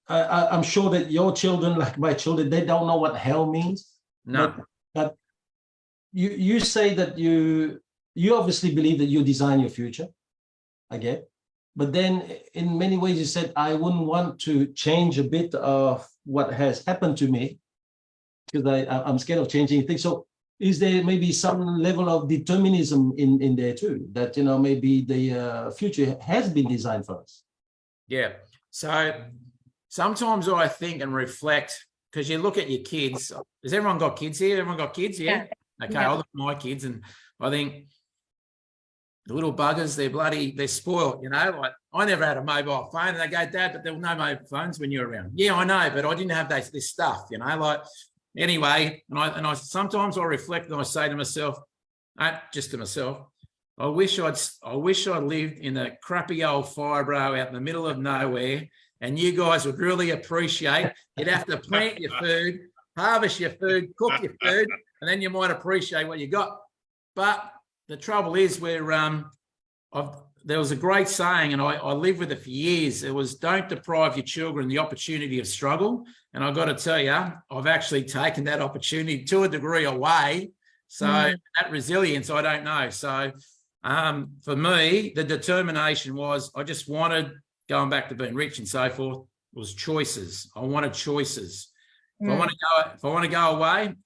I'm sure that your children, like my children, they don't know what hell means. No. But you say that you obviously believe that you design your future. I get. But then in many ways you said, I wouldn't want to change a bit of what has happened to me because I'm scared of changing things. So is there maybe some level of determinism in there too, that, you know, maybe the future has been designed for us? Yeah. So sometimes I think and reflect, because you look at your kids. Has everyone got kids here? Everyone got kids? Yeah. Okay. Yeah. I look at my kids and I think, the little buggers, they're spoiled, you know. Like I never had a mobile phone, and they go, Dad, but there were no mobile phones when you were around. Yeah, I know, but I didn't have this stuff, you know. Like anyway, and I sometimes I reflect and I say to myself, just to myself, I wish I'd lived in a crappy old fibro out in the middle of nowhere, and you guys would really appreciate. You'd have to plant your food, harvest your food, cook your food, and then you might appreciate what you got. But the trouble is there was a great saying, and I lived with it for years. It was, don't deprive your children the opportunity of struggle. And I've got to tell you, I've actually taken that opportunity to a degree away. So that resilience, I don't know. So for me, the determination was I just wanted, going back to being rich and so forth, was choices. I wanted choices. If I want to go away,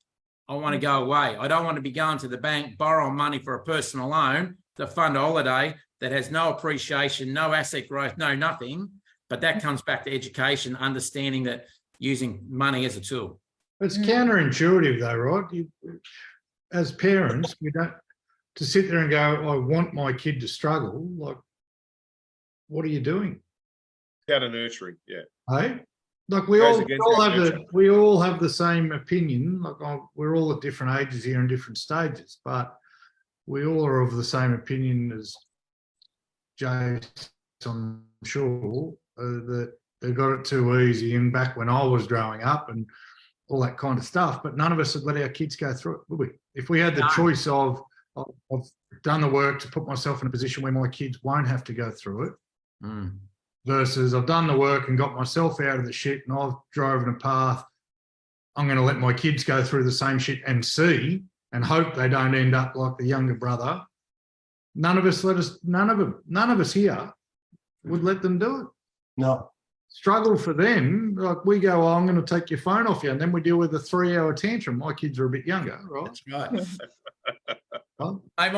I want to go away. I don't want to be going to the bank, borrowing money for a personal loan to fund a holiday that has no appreciation, no asset growth, no nothing. But that comes back to education, understanding that using money as a tool. It's counterintuitive though, right? As parents, we don't, to sit there and go, I want my kid to struggle. Like, what are you doing? Counter nurturing, yeah. Hey? Like we all have the same opinion. Like we're all at different ages here and different stages, but we all are of the same opinion as Jason, I'm sure, that they got it too easy. And back when I was growing up and all that kind of stuff, but none of us would let our kids go through it, would we? If we had the choice of I've done the work to put myself in a position where my kids won't have to go through it. Versus I've done the work and got myself out of the shit and I've driven a path. I'm going to let my kids go through the same shit and see and hope they don't end up like the younger brother. None of us here would let them do it. No. Struggle for them. Like we go, oh, I'm going to take your phone off you. And then we deal with a 3-hour tantrum. My kids are a bit younger, right? That's right. Well, Hey,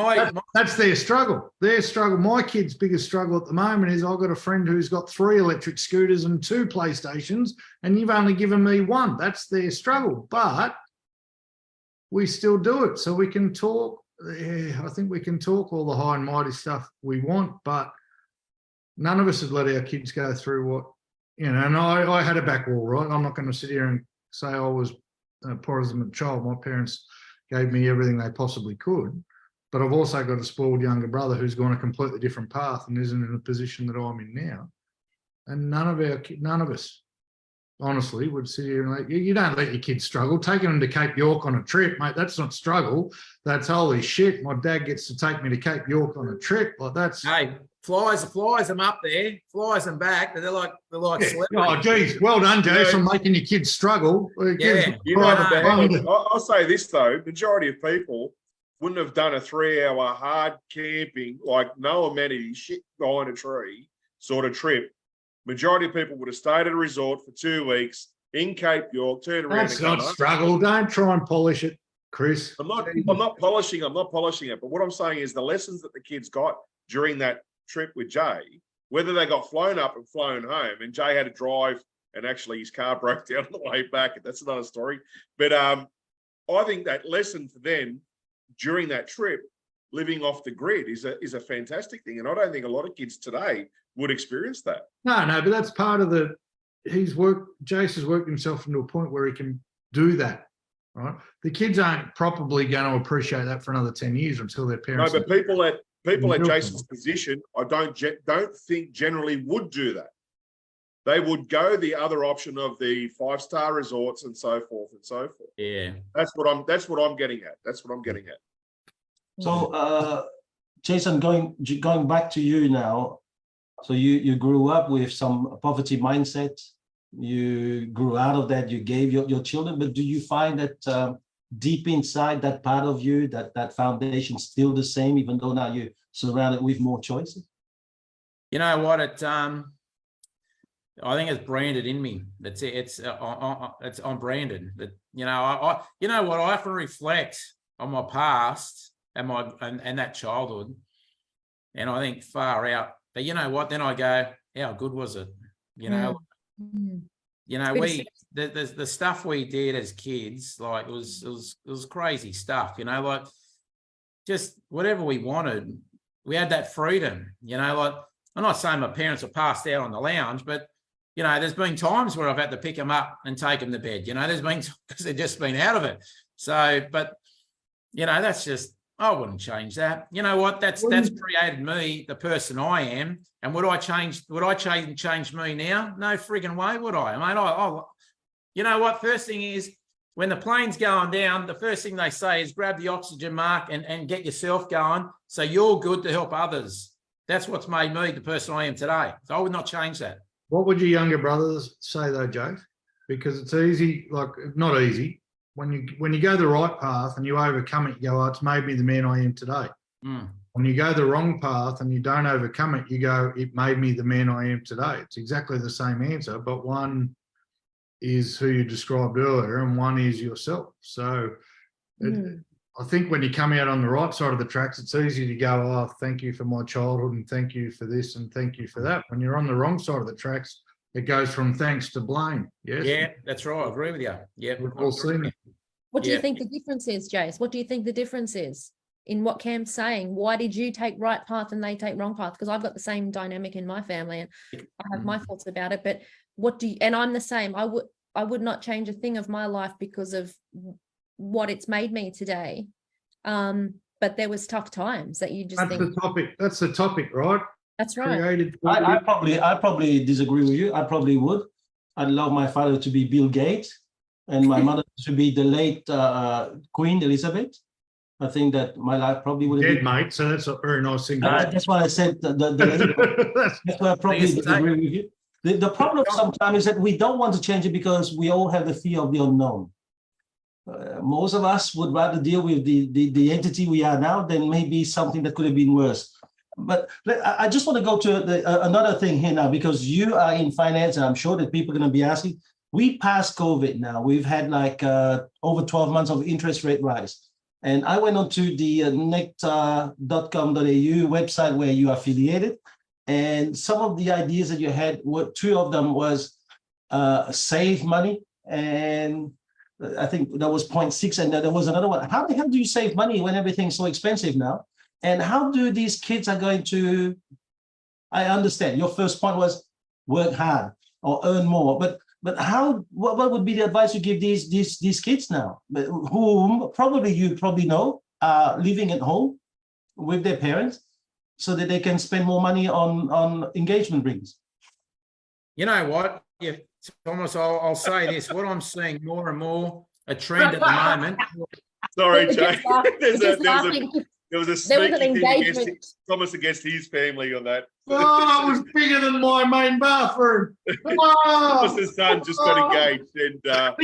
that's their struggle. Their struggle. My kid's biggest struggle at the moment is I've got a friend who's got 3 electric scooters and 2 PlayStations, and you've only given me 1. That's their struggle. But we still do it. So we can talk. Yeah, I think we can talk all the high and mighty stuff we want, but none of us would let our kids go through what, you know, and I had a back wall, right? I'm not going to sit here and say I was poor as a child. My parents gave me everything they possibly could. But I've also got a spoiled younger brother who's gone a completely different path and isn't in the position that I'm in now. And none of us, honestly, would sit here and like, you don't let your kids struggle. Taking them to Cape York on a trip, mate, that's not struggle. That's holy shit. My dad gets to take me to Cape York on a trip. Like that's. Hey, flies them up there, flies them back, and they're like Oh, celebrities. geez, well done, Jason, making your kids struggle. Yeah. You know, Private I'll say this though, majority of people wouldn't have done a 3-hour hard camping, like no amenities, shit behind a tree sort of trip. Majority of people would have stayed at a resort for 2 weeks in Cape York, turned around That's and come not home. struggle. Don't try and polish it, Chris. I'm not polishing it, but what I'm saying is the lessons that the kids got during that trip with Jay, whether they got flown up and flown home, and Jay had to drive and actually his car broke down on the way back. That's another story. But I think that lesson for them during that trip, living off the grid is a fantastic thing. And I don't think a lot of kids today would experience that. No, but that's part of Jace has worked himself into a point where he can do that, right? The kids aren't probably going to appreciate that for another 10 years until their parents. No, but people at Jason's position, I don't think generally would do that. They would go the other option of the 5-star resorts and so forth and so forth. Yeah. That's what I'm getting at. So, Jason, going back to you now. So you grew up with some poverty mindset. You grew out of that. You gave your children. But do you find that deep inside that part of you, that foundation still the same, even though now you're surrounded with more choices? You know what? I think it's branded in me. That's it. I'm branded. That I you know what? I often reflect on my past and that childhood, and I think far out. But you know what? Then I go, how good was it? The stuff we did as kids, like it was crazy stuff. Like just whatever we wanted, we had that freedom. Like I'm not saying my parents are passed out on the lounge, but there's been times where I've had to pick them up and take them to bed. There's been because they've just been out of it. So, but that's just. I wouldn't change that. You know what? That's created me, the person I am. And would I change me now? No friggin' way would I. I mean, you know what? First thing is when the plane's going down, the first thing they say is grab the oxygen mark and get yourself going so you're good to help others. That's what's made me the person I am today. So I would not change that. What would your younger brothers say though, Jake? Because it's easy, like not easy. When you go the right path and you overcome it, you go, oh, it's made me the man I am today. Mm. When you go the wrong path and you don't overcome it, you go, it made me the man I am today. It's exactly the same answer, but one is who you described earlier and one is yourself. So I think when you come out on the right side of the tracks, it's easy to go, oh, thank you for my childhood and thank you for this and thank you for that. When you're on the wrong side of the tracks, it goes from thanks to blame. Yes. Yeah, that's right. I agree with you. Yeah. We've all seen it. What do you think the difference is, Jace? What do you think the difference is in what Cam's saying? Why did you take right path and they take wrong path? Because I've got the same dynamic in my family and I have my thoughts about it. But and I'm the same. I would not change a thing of my life because of what it's made me today. But there was tough times that you just think. That's the topic, right? That's right. I probably disagree with you. I probably would. I'd love my father to be Bill Gates and my mother to be the late Queen Elizabeth. I think that my life probably would have been mate. So that's a very nice thing. That's why I said that's why I probably disagree with you. The problem sometimes is that we don't want to change it because we all have the fear of the unknown. Most of us would rather deal with the entity we are now than maybe something that could have been worse. But I just want to go to another thing here now, because you are in finance, and I'm sure that people are going to be asking. We passed COVID now. We've had like over 12 months of interest rate rise. And I went on to the nectar.com.au website where you are affiliated. And some of the ideas that you had, two of them was save money. And I think that was 0.6. And there was another one. How the hell do you save money when everything's so expensive now? And how do these kids are going to, I understand your first point was work hard or earn more, but what would be the advice you give these kids now, whom you probably know are living at home with their parents so that they can spend more money on engagement rings? You know what? Yeah, Thomas, I'll say this. What I'm seeing more and more, a trend at the moment. Sorry, Jay. There was a There was an sneaky thing against engagement. Thomas against his family on that. Oh, it was bigger than my main bathroom. Oh. Thomas's son just got engaged, and yeah.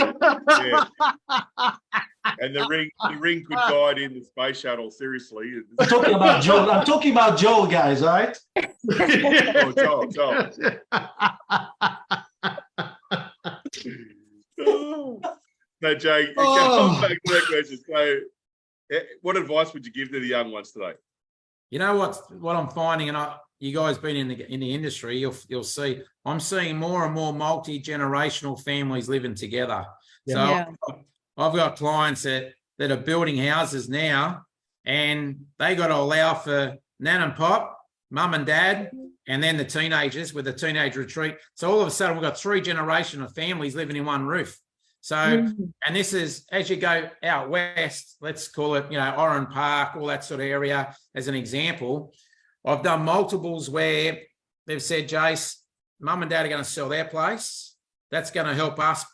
And the ring could guide in the space shuttle. Seriously, I'm talking about Joel. I'm talking about Joel, guys. All right. oh, Joel. No, Jay. Oh. Back to that question. So, what advice would you give to the young ones today? You know what I'm finding, and you guys been in the industry, you'll see. I'm seeing more and more multi-generational families living together. Yeah. So I've got clients that are building houses now, and they got to allow for nan and pop, mum and dad, and then the teenagers with the teenage retreat. So all of a sudden, we've got 3 generations of families living in one roof. So, and this is, as you go out west, let's call it, Oran Park, all that sort of area as an example. I've done multiples where they've said, Jace, mum and dad are going to sell their place. That's going to help us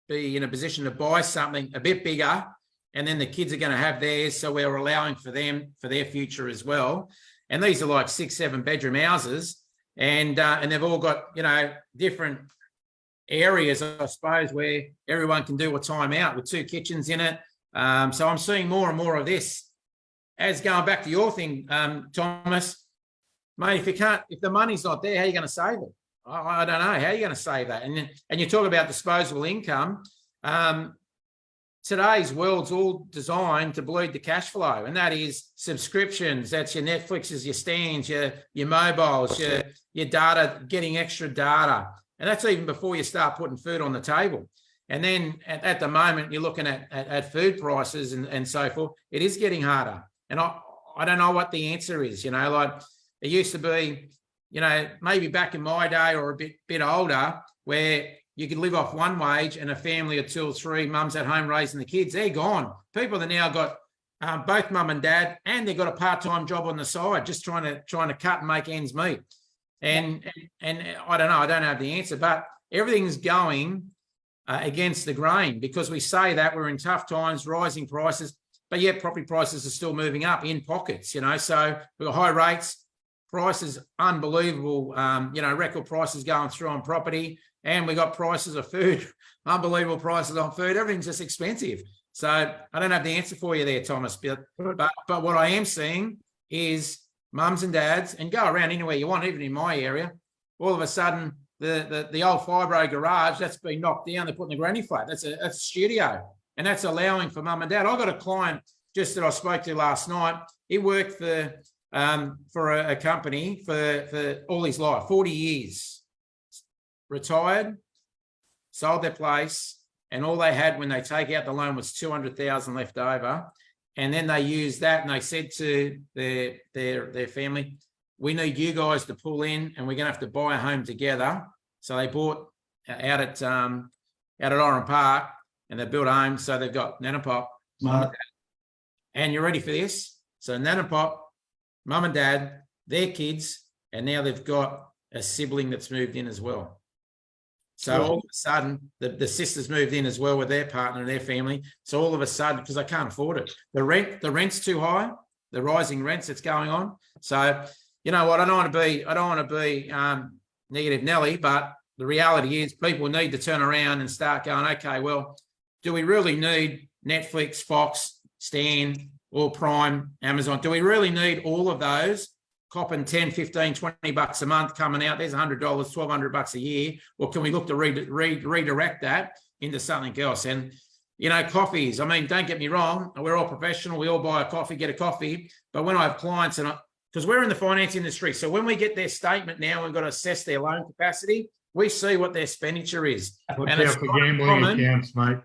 be in a position to buy something a bit bigger. And then the kids are going to have theirs. So we're allowing for them, for their future as well. And these are like 6-7 bedroom houses. And they've all got, different areas, I suppose, where everyone can do a time out with 2 kitchens in it. So I'm seeing more and more of this. As going back to your thing, Thomas, mate, if the money's not there, how are you going to save it? I don't know. How are you going to save that? And you talk about disposable income. Today's world's all designed to bleed the cash flow, and that is subscriptions. That's your Netflixes, your stands, your mobiles, your data, getting extra data. And that's even before you start putting food on the table. And then at the moment, you're looking at food prices and so forth. It is getting harder. And I don't know what the answer is. Like it used to be, maybe back in my day or a bit older, where you could live off one wage and a family of 2 or 3 mums at home raising the kids. They're gone. People have now got both mum and dad, and they've got a part-time job on the side, just trying to cut and make ends meet. And I don't know, I don't have the answer, but everything's going against the grain, because we say that we're in tough times, rising prices, but yet property prices are still moving up in pockets, so we've got high rates, prices unbelievable, record prices going through on property, and we got prices of food, unbelievable prices on food. Everything's just expensive. So I don't have the answer for you there, Thomas, but what I am seeing is mums and dads, and go around anywhere you want, even in my area, all of a sudden the old fibro garage that's been knocked down, they're putting the granny flat. That's a studio, and that's allowing for mum and dad. I got a client just that I spoke to last night. He worked for a company for all his life, 40 years, retired, sold their place, and all they had when they take out the loan was $200,000 left over. And then they used that, and they said to their family, we need you guys to pull in, and we're going to have to buy a home together. So they bought out at Oran Park, and they built a home. So they've got Nan and Pop, Mum and Dad. And you're ready for this? So Nan and Pop, Mum and Dad, their kids, and now they've got a sibling that's moved in as well. So all of a sudden, the sisters moved in as well with their partner and their family. So all of a sudden, because they can't afford it, the rent's too high, the rising rents that's going on. So you know what? I don't want to be negative Nelly, but the reality is people need to turn around and start going, okay, well, do we really need Netflix, Fox, Stan, or Prime, Amazon? Do we really need all of those? Copping 10, 15, 20 bucks a month coming out, there's $100, $1,200 a year. Or can we look to redirect that into something else? And, coffees, I mean, don't get me wrong, we're all professional. We all buy a coffee, get a coffee. But when I have clients, because we're in the finance industry, so when we get their statement now, we've got to assess their loan capacity. We see what their expenditure is. Watch out for gambling accounts, mate.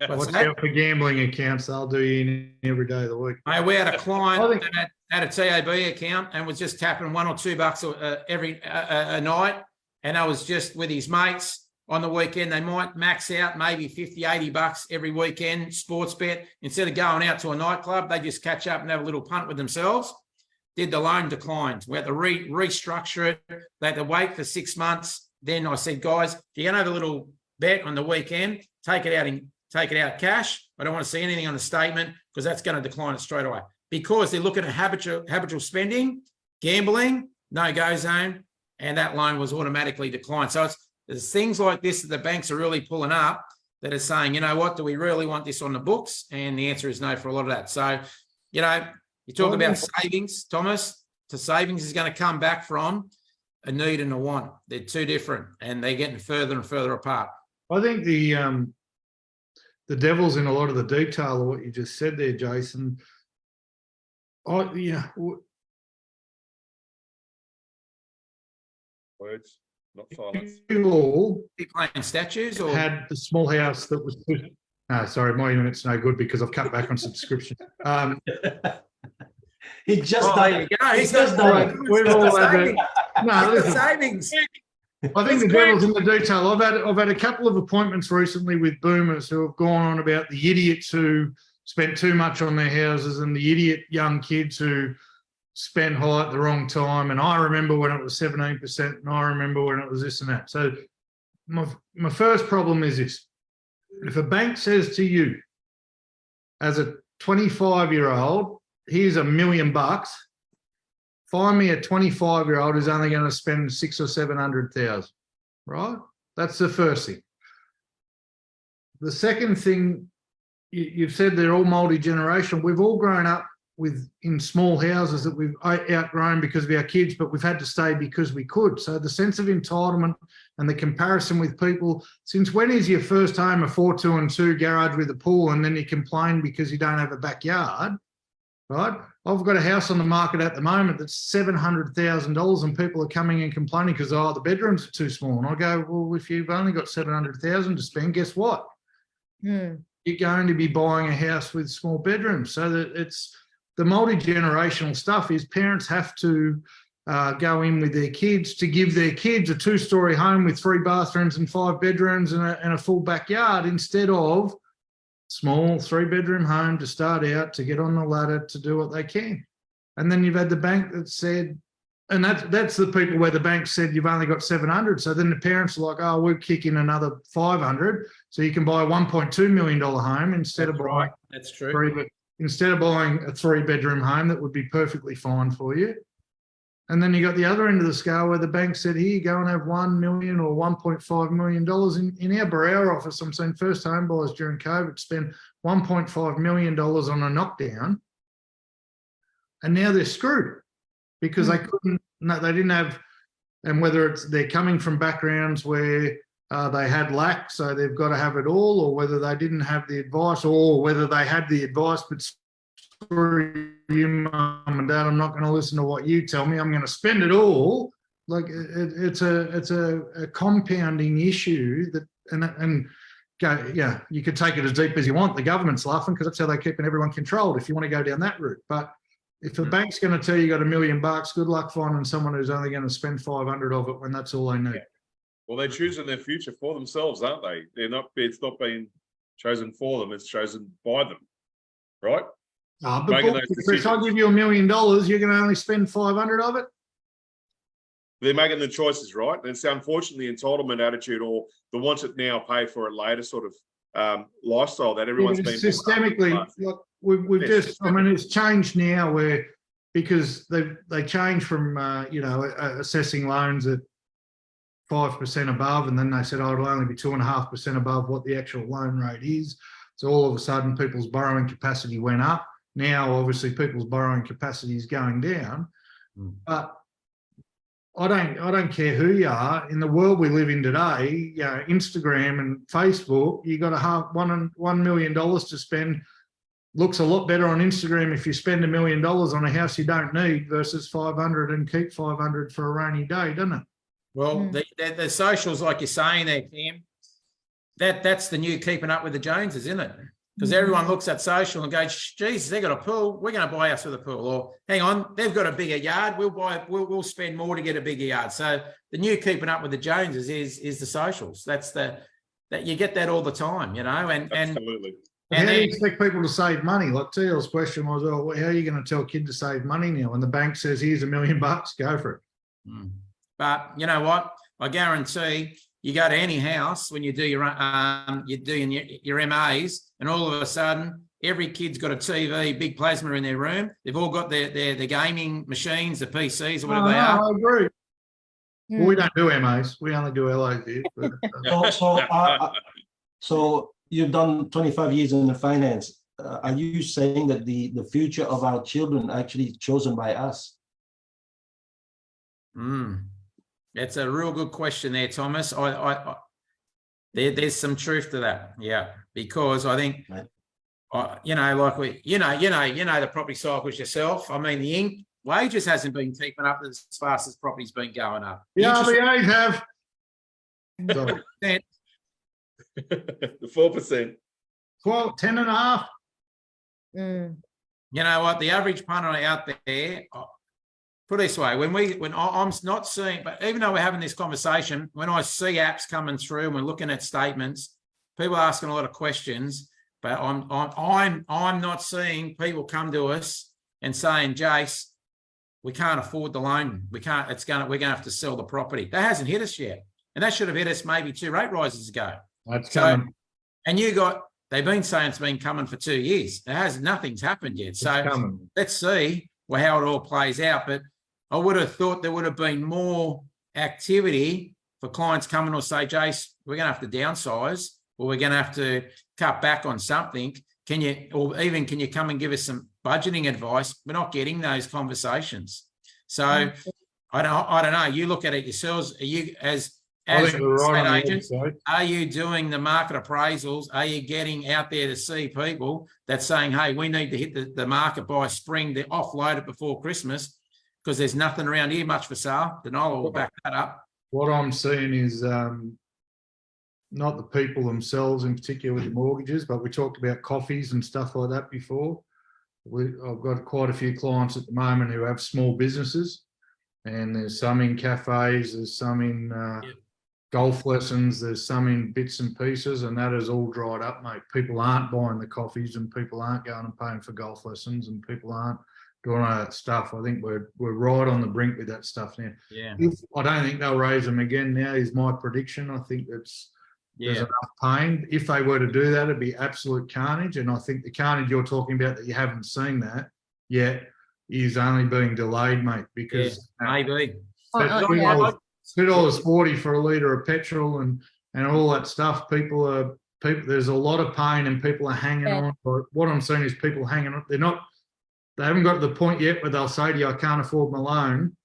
What's Watch out for gambling accounts. I'll do you in every day of the week. We had a client that had a TAB account and was just tapping $1 or $2 every night. And I was just with his mates on the weekend. They might max out maybe $50, $80 every weekend, sports bet. Instead of going out to a nightclub, they just catch up and have a little punt with themselves. Did the loan declined. We had to restructure it. They had to wait for 6 months. Then I said, guys, if you're going to have a little bet on the weekend, take it out cash. I don't want to see anything on the statement because that's going to decline it straight away. because they're looking at habitual spending, gambling, no-go zone, and that loan was automatically declined. So there's things like this that the banks are really pulling up that are saying, you know what, do we really want this on the books? And the answer is no for a lot of that. So, you know, you talk about savings, Thomas, to savings is going to come back from a need and a want. They're two different, and they're getting further and further apart. I think the devil's in a lot of the detail of what you just said there, Jason. Words, not silence. You all Keep playing statues or had the small house that was. No, sorry, my internet's no good because I've cut back on subscription. He just there you go. He's just done it. We've all had it. No, listen, savings. I think the devil's in the detail. I've had a couple of appointments recently with boomers who have gone on about the idiots who spent too much on their houses and the idiot young kids who spent high at the wrong time. And I remember when it was 17%, and I remember when it was this and that. So my first problem is this. If a bank says to you, as a 25-year-old, here's $1 million, find me a 25-year-old who's only going to spend 600,000 or 700,000, right? That's the first thing. The second thing, you've said they're all multi-generational. We've all grown up in small houses that we've outgrown because of our kids, but we've had to stay because we could. So the sense of entitlement and the comparison with people, since when is your first home a 4-2-2 garage with a pool and then you complain because you don't have a backyard, right? I've got a house on the market at the moment that's $700,000 and people are coming in complaining because, oh, the bedrooms are too small. And I go, well, if you've only got $700,000 to spend, guess what? You're going to be buying a house with small bedrooms. So that it's the multi-generational stuff is parents have to go in with their kids to give their kids a 2-story home with 3 bathrooms and 5 bedrooms and a full backyard instead of small 3-bedroom home to start out, to get on the ladder, to do what they can. And then you've had the bank that said, and that's the people where the bank said you've only got 700. So then the parents are like, oh, we'll kick in another 500. So you can buy a $1.2 million home instead of buying. That's true. Instead of buying a 3-bedroom home that would be perfectly fine for you. And then you got the other end of the scale where the bank said, here, go and have $1 million or $1.5 million. In our Barrow office, I'm seeing first home buyers during COVID spend $1.5 million on a knockdown. And now they're screwed because they didn't have, and whether it's they're coming from backgrounds where they had lack, so they've got to have it all, or whether they didn't have the advice, or whether they had the advice, but screw you, mum and dad, I'm not going to listen to what you tell me. I'm going to spend it all. Like it's a compounding issue that, and go, yeah, you could take it as deep as you want. The government's laughing because that's how they're keeping everyone controlled if you want to go down that route. But if a bank's going to tell you got $1 million, good luck finding someone who's only going to spend 500 of it when that's all they need. Well, they're choosing their future for themselves, aren't they? It's not being chosen for them, it's chosen by them, right? But if I give you $1 million, you're going to only spend 500 of it? They're making the choices, right? And it's unfortunately the entitlement attitude or the want it now, pay for it later sort of lifestyle that everyone's been systemically. Look, we've just, I mean, it's changed now where because they changed from assessing loans at 5% above, and then they said, oh, it'll only be 2.5% above what the actual loan rate is. So all of a sudden, people's borrowing capacity went up. Now, obviously, people's borrowing capacity is going down. But I don't care who you are. In the world we live in today, Instagram and Facebook, you got $1 million to spend. Looks a lot better on Instagram if you spend $1 million on a house you don't need versus 500 and keep 500 for a rainy day, doesn't it? Well, the socials, like you're saying there, Tim, that's the new keeping up with the Joneses, isn't it? Because everyone looks at social and goes, Jesus, they got a pool. We're going to buy us with a pool. Or hang on, they've got a bigger yard. We'll spend more to get a bigger yard. So the new keeping up with the Joneses is the socials. That you get that all the time, And absolutely. And how do you expect people to save money? Like Teal's question was, oh, how are you going to tell a kid to save money now? And the bank says, here's $1 million, go for it. But you know what? I guarantee you go to any house when you do your MAs, and all of a sudden every kid's got a TV, big plasma in their room. They've all got their gaming machines, the PCs or whatever they are. I agree. Mm. Well, we don't do MAs. We only do LAs here. But, So you've done 25 years in the finance. Are you saying that the future of our children actually chosen by us? That's a real good question there, Thomas. There's some truth to that, yeah, because I think, you know, like you know the property cycles yourself. I mean, the wages hasn't been keeping up as fast as property's been going up. the RBAs have. The 4%. 12, 10 and a half. Mm. You know what? The average punter out there, put it this way, when I'm not seeing, but even though we're having this conversation, when I see apps coming through and we're looking at statements, people are asking a lot of questions, but I'm not seeing people come to us and saying, Jace, we can't afford the loan. We're gonna have to sell the property. That hasn't hit us yet. And that should have hit us maybe 2 rate rises ago. That's coming. And they've been saying it's been coming for 2 years. Nothing's happened yet. So let's see how it all plays out. But I would have thought there would have been more activity for clients coming or say, Jace, we're going to have to downsize, or we're going to have to cut back on something. Can you come and give us some budgeting advice? We're not getting those conversations. So I don't know. You look at it yourselves. Are you as real estate agents, are you doing the market appraisals? Are you getting out there to see people that's saying, hey, we need to hit the market by spring, to offload it before Christmas because there's nothing around here much for sale? Denola will back that up. What I'm seeing is not the people themselves in particular with the mortgages, but we talked about coffees and stuff like that before. I've got quite a few clients at the moment who have small businesses, and there's some in cafes, there's some in golf lessons, there's some in bits and pieces, and that is all dried up, mate. People aren't buying the coffees, and people aren't going and paying for golf lessons, and people aren't doing all that stuff. I think we're right on the brink with that stuff now. Yeah. I don't think they'll raise them again now, is my prediction. I think there's enough pain. If they were to do that, it'd be absolute carnage. And I think the carnage you're talking about that you haven't seen that yet is only being delayed, mate, because maybe. $2.40 for a litre of petrol and all that stuff. People, there's a lot of pain and people are hanging on. But what I'm seeing is people hanging on. They haven't got to the point yet where they'll say to you, I can't afford my loan.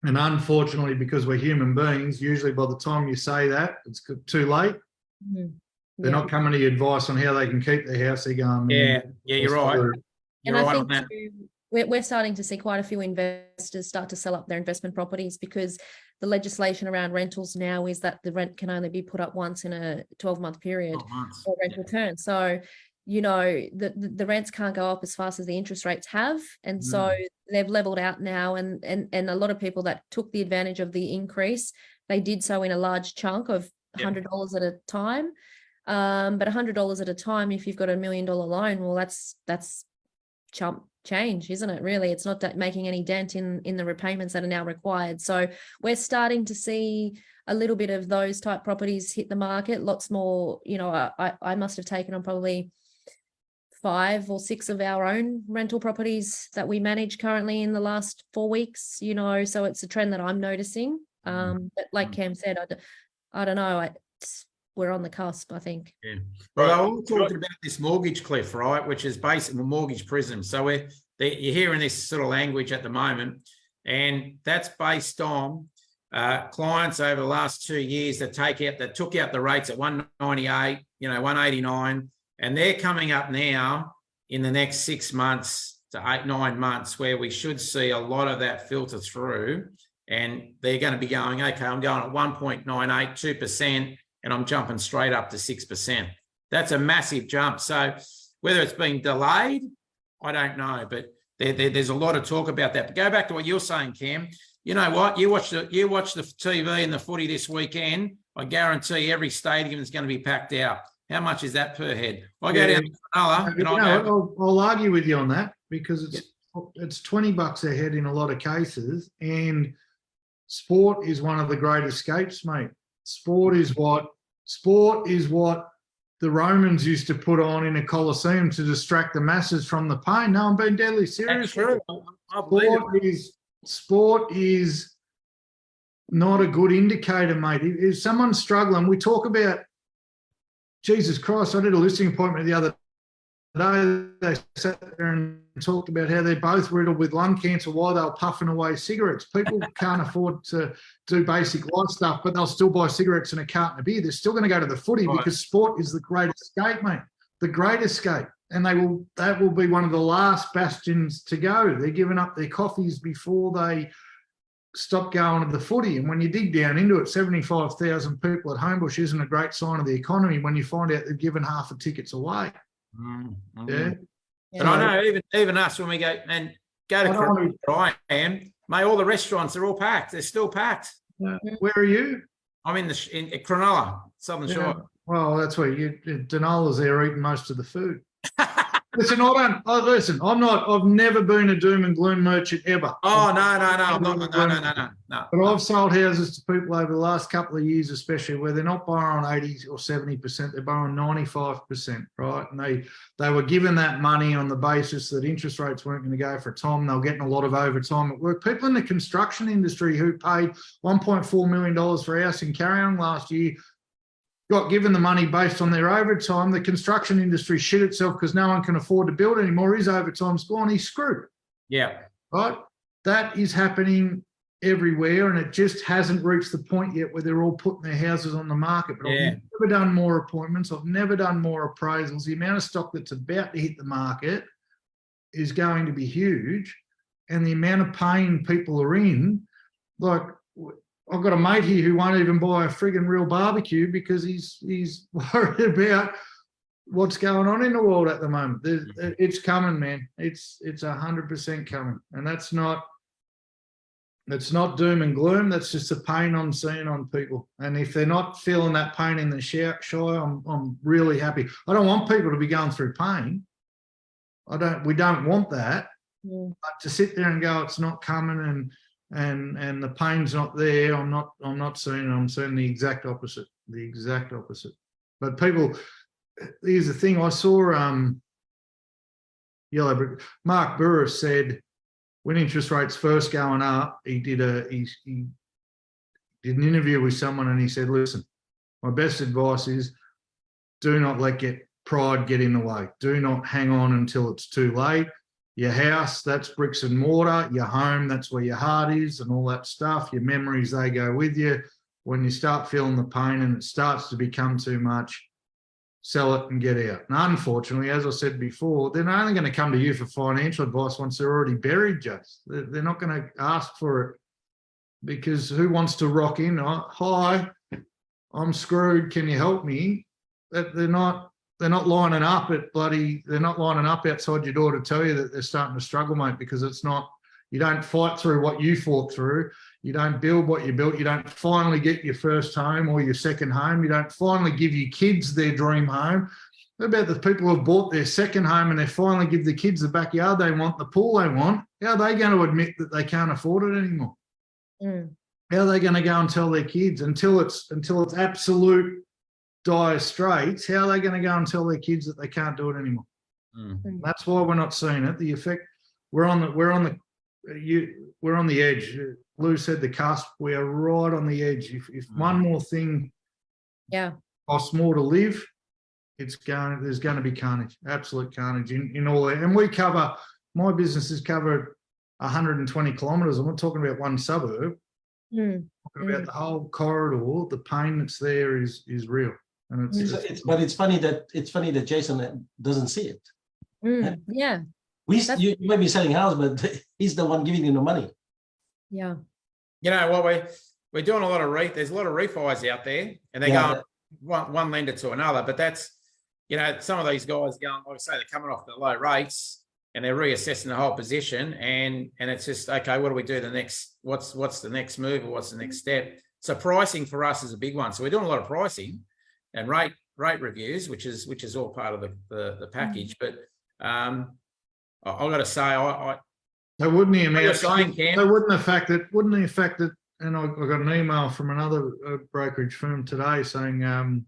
And unfortunately, because we're human beings, usually by the time you say that, it's too late. Mm-hmm. They're not coming to you advice on how they can keep their house. They're going, you're right. And I think we're starting to see quite a few investors start to sell up their investment properties, because the legislation around rentals now is that the rent can only be put up once in a 12-month period for rental return. So, you know, the rents can't go up as fast as the interest rates have. And so they've leveled out now. And a lot of people that took the advantage of the increase, they did so in a large chunk of $100 at a time. But $100 at a time, if you've got $1 million loan, well, that's chump change, isn't it? Really, it's not making any dent in the repayments that are now required. So we're starting to see a little bit of those type properties hit the market. Lots more, you know, I must have taken on probably 5 or 6 of our own rental properties that we manage currently in the last 4 weeks, you know, so it's a trend that I'm noticing. But like Cam said, I don't know, we're on the cusp, I think. Yeah. Well, they're all talking about this mortgage cliff, right, which is basically mortgage prism. So you're hearing this sort of language at the moment, and that's based on clients over the last 2 years that took out the rates at 198, 189, and they're coming up now in the next 6 months to 8-9 months where we should see a lot of that filter through, and they're going to be going, okay, I'm going at 1.98, 2%, and I'm jumping straight up to 6%. That's a massive jump. So whether it's been delayed, I don't know, but there's a lot of talk about that. But go back to what you're saying, Cam. You know what? You watch the TV and the footy this weekend. I guarantee every stadium is going to be packed out. How much is that per head? I go down to Cronulla and I'll argue with you on that, because it's $20 a head in a lot of cases, and sport is one of the great escapes, mate. Sport is what the Romans used to put on in a Colosseum to distract the masses from the pain. No, I'm being deadly serious. That's true. I believe Sport is not a good indicator, mate. If someone's struggling, we talk about, Jesus Christ, I did a listing appointment the other day. They sat there and talked about how they're both riddled with lung cancer while they were puffing away cigarettes. People can't afford to do basic life stuff, but they'll still buy cigarettes and a carton of beer. They're still going to go to the footy because sport is the great escape, mate. The great escape. And that will be one of the last bastions to go. They're giving up their coffees before they stop going to the footy. And when you dig down into it, 75,000 people at Homebush isn't a great sign of the economy when you find out they've given half the tickets away. Yeah. But I know even us, when we go to Cronulla, where I am, mate, all the restaurants are all packed. They're still packed. Where are you? I'm in Cronulla, Southern Shore. Well, that's where Danola's there eating most of the food. Listen, I've never been a doom and gloom merchant ever. Oh, no. But I've sold houses to people over the last couple of years, especially where they're not borrowing 80 or 70%, they're borrowing 95%, right? And they were given that money on the basis that interest rates weren't going to go for a time. They were getting a lot of overtime at work. People in the construction industry who paid $1.4 million for a house in Carryong last year got given the money based on their overtime. The construction industry shit itself because no one can afford to build anymore. His overtime's gone. He's screwed. Yeah. Right? That is happening everywhere, and it just hasn't reached the point yet where they're all putting their houses on the market. But I've never done more appointments. I've never done more appraisals. The amount of stock that's about to hit the market is going to be huge, and the amount of pain people are in, like, I've got a mate here who won't even buy a frigging real barbecue because he's worried about what's going on in the world at the moment. It's coming, man. It's 100% coming, and it's not doom and gloom. That's just the pain I'm seeing on people. And if they're not feeling that pain in the shy, I'm really happy. I don't want people to be going through pain. We don't want that. Yeah. But to sit there and go, it's not coming, and the pain's not there. I'm not seeing it. I'm seeing the exact opposite. The exact opposite. But people, here's the thing. I saw Mark Burris said when interest rates first going up, he did an interview with someone, and he said, "Listen, my best advice is do not let pride get in the way. Do not hang on until it's too late. Your house, that's bricks and mortar. Your home, that's where your heart is, and all that stuff. Your memories, they go with you. When you start feeling the pain and it starts to become too much, sell it and get out." And unfortunately, as I said before, they're only going to come to you for financial advice once they're already buried, Jess. They're not going to ask for it, because who wants to rock in? "Hi, I'm screwed. Can you help me?" They're not lining up they're not lining up outside your door to tell you that they're starting to struggle, mate, because it's not, you don't fight through what you fought through. You don't build what you built. You don't finally get your first home or your second home. You don't finally give your kids their dream home. What about the people who have bought their second home and they finally give the kids the backyard they want, the pool they want? How are they going to admit that they can't afford it anymore? How are they going to go and tell their kids until it's absolute dire straits? How are they going to go and tell their kids that they can't do it anymore? That's why we're not seeing it. The effect, we're on the edge. Lou said the cusp. We are right on the edge. If one more thing costs more to live, there's going to be carnage, absolute carnage in all that. And my businesses cover 120 kilometres. I'm not talking about one suburb. I'm talking about the whole corridor. The pain that's there is real. And it's funny that Jason doesn't see it. Yeah. You may be selling house, but he's the one giving you the money. Yeah. You know what, we're doing a lot of there's a lot of refis out there, and they go one lender to another. But that's, some of these guys going, like I say, they're coming off the low rates and they're reassessing the whole position, and it's just, okay, what do we do the next? What's the next move, or what's the next step? So pricing for us is a big one. So we're doing a lot of pricing and rate reviews, which is all part of the package. But I've got to say, so wouldn't the fact that, and I got an email from another brokerage firm today saying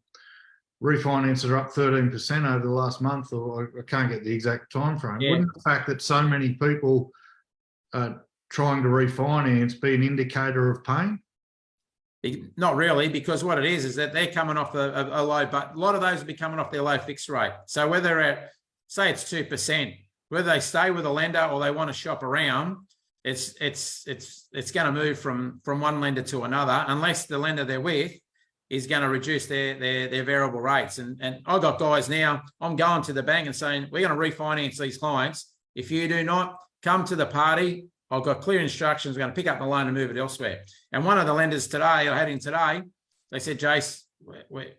refinances are up 13% over the last month, or I can't get the exact time frame. Yeah. Wouldn't the fact that so many people are trying to refinance be an indicator of pain? Not really, because what it is that they're coming off a low, but a lot of those will be coming off their low fixed rate. So whether they're at, say it's 2%, whether they stay with a lender or they want to shop around, it's going to move from one lender to another, unless the lender they're with is going to reduce their variable rates. And I've got guys now, I'm going to the bank and saying, we're going to refinance these clients. If you do not come to the party, I've got clear instructions. We're going to pick up the loan and move it elsewhere. And one of the lenders today, I had in today, they said, Jace,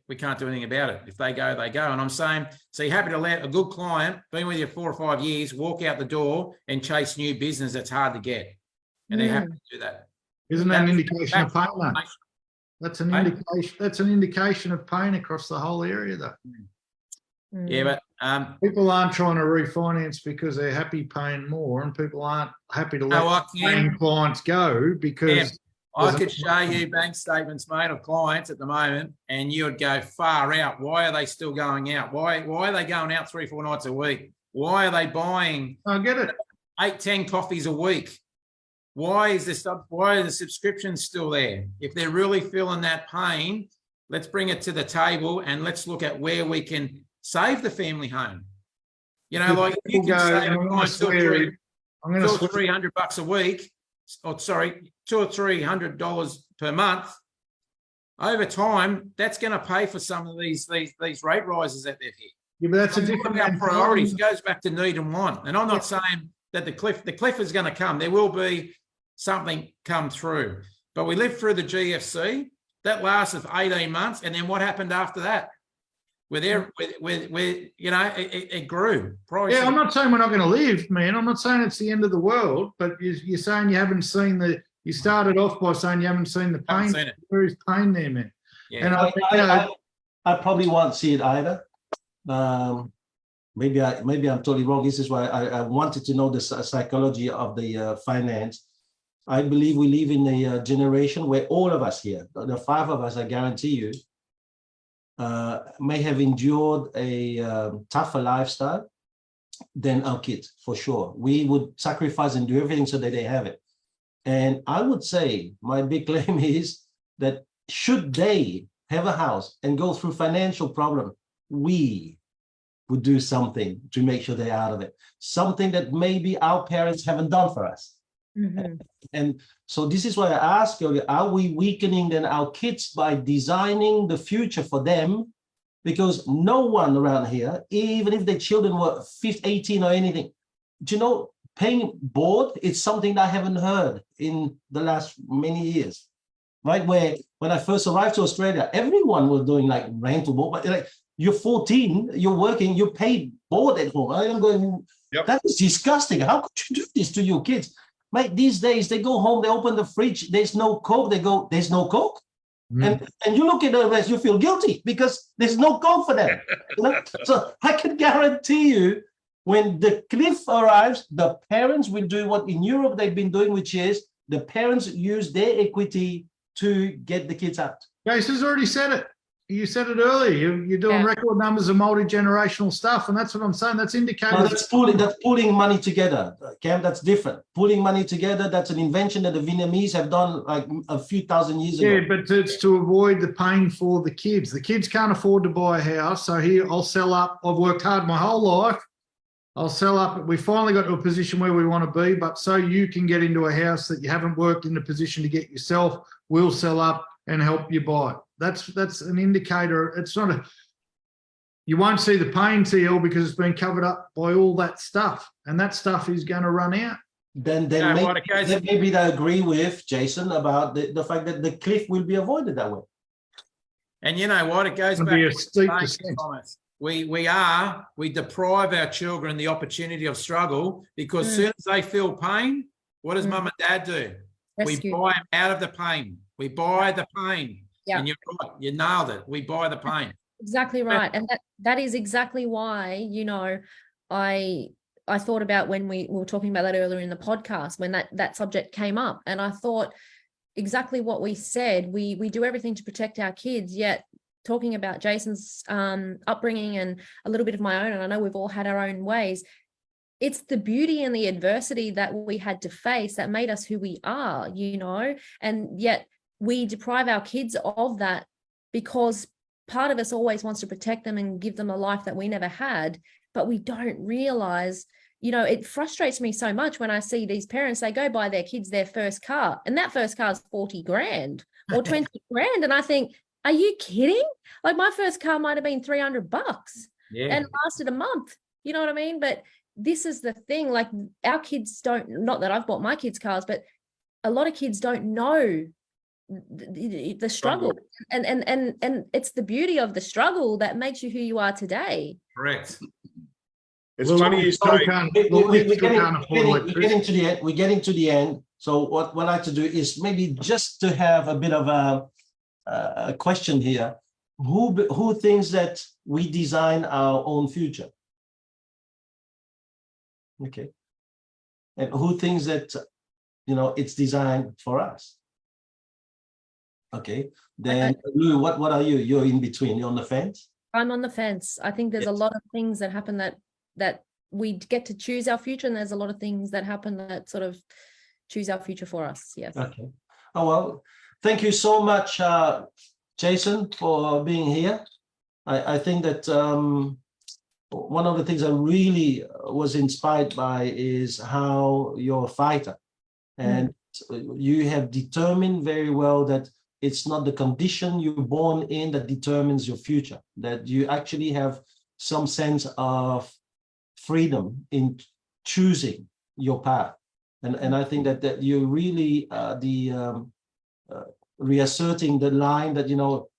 we can't do anything about it. If they go, they go. And I'm saying, so you're happy to let a good client, been with you 4 or 5 years, walk out the door and chase new business that's hard to get. And they're happy to do that. Isn't that an indication of pain, though? That's an indication. That's an indication of pain across the whole area, though. Yeah, but people aren't trying to refinance because they're happy paying more, and people aren't happy to let paying clients go because I could show you bank statements, mate, of clients at the moment, and you would go far out. Why are they still going out? Why are they going out 3 or 4 nights a week? Why are they buying? I get it. 8, 10 coffees a week? Why is why are the subscriptions still there? If they're really feeling that pain, let's bring it to the table and let's look at where we can save the family home. You know, like if you can save a client $300 a week, or sorry, $200 or $300 per month, over time, that's going to pay for some of these rate rises that they've hit. Yeah, but that's a different about priorities. It goes back to need and want. And I'm not saying that the cliff is going to come. There will be something come through. But we lived through the GFC. That lasted for 18 months. And then what happened after that? It grew. Yeah, I'm not saying we're not going to live, man. I'm not saying it's the end of the world, but you're saying you haven't seen you started off by saying you haven't seen the pain. There is pain there, man. Yeah. And I probably won't see it either. Maybe I'm totally wrong. This is why I wanted to know the psychology of the finance. I believe we live in a generation where all of us here, the 5 of us, I guarantee you, may have endured a tougher lifestyle than our kids, for sure. We would sacrifice and do everything so that they have it. And I would say my big claim is that should they have a house and go through financial problem, we would do something to make sure they're out of it. Something that maybe our parents haven't done for us. Mm-hmm. And so this is why I ask you, are we weakening then our kids by designing the future for them? Because no one around here, even if their children were 18 or anything, do you know, paying board is something that I haven't heard in the last many years, right? Where when I first arrived to Australia, everyone was doing like rental board, but like you're 14, you're working, you pay board at home. I'm going, that is disgusting. How could you do this to your kids? Mate, these days they go home, they open the fridge, there's no Coke, they go, there's no Coke. And you look at the rest, you feel guilty because there's no Coke for them. You know? So I can guarantee you, when the cliff arrives, the parents will do what in Europe they've been doing, which is the parents use their equity to get the kids out. Jace has already said it. You said it earlier. You're doing record numbers of multi-generational stuff, and that's what I'm saying. That's indicated. No, that's pulling money together, Cam. That's different. Pulling money together, that's an invention that the Vietnamese have done like a few thousand years ago. Yeah, but it's to avoid the pain for the kids. The kids can't afford to buy a house, so here I'll sell up. I've worked hard my whole life. I'll sell up. We finally got to a position where we want to be, but so you can get into a house that you haven't worked in a position to get yourself, we'll sell up and help you buy it. That's an indicator. It's not you won't see the pain TL because it's been covered up by all that stuff, and that stuff is going to run out. Then maybe they agree with Jason about the fact that the cliff will be avoided that way. And you know what? It goes back to Thomas. We deprive our children the opportunity of struggle because as soon as they feel pain, what does mum and dad do? Rescue. We buy them out of the pain. We buy the pain. Yeah. And you're right, you nailed it. We buy the pain. Exactly right. And that is exactly why, you know, I thought about when we were talking about that earlier in the podcast, when that subject came up, and I thought exactly what we said. We do everything to protect our kids, yet talking about Jason's upbringing and a little bit of my own, and I know we've all had our own ways. It's the beauty and the adversity that we had to face that made us who we are, you know, and yet we deprive our kids of that because part of us always wants to protect them and give them a life that we never had, but we don't realize, you know, it frustrates me so much when I see these parents, they go buy their kids their first car, and that first car is 40 grand or 20 grand. And I think, are you kidding? Like my first car might have been $300 and lasted a month. You know what I mean? But this is the thing, like our kids don't, not that I've bought my kids cars, but a lot of kids don't know the struggle. And it's the beauty of the struggle that makes you who you are today. Correct. It's Well, funny you say. we're getting to the end. We're getting to the end. So what I like to do is maybe just to have a bit of a question here. Who thinks that we design our own future? Okay. And who thinks that, you know, it's designed for us? Okay. Then Lou, what are you? You're in between. You're on the fence? I'm on the fence. I think there's a lot of things that happen that we get to choose our future, and there's a lot of things that happen that sort of choose our future for us. Yes. Okay. Oh, well, thank you so much, Jason, for being here. I think that one of the things I really was inspired by is how you're a fighter, and you have determined very well that it's not the condition you're born in that determines your future, that you actually have some sense of freedom in choosing your path. And I think that you're really reasserting the line that, you know,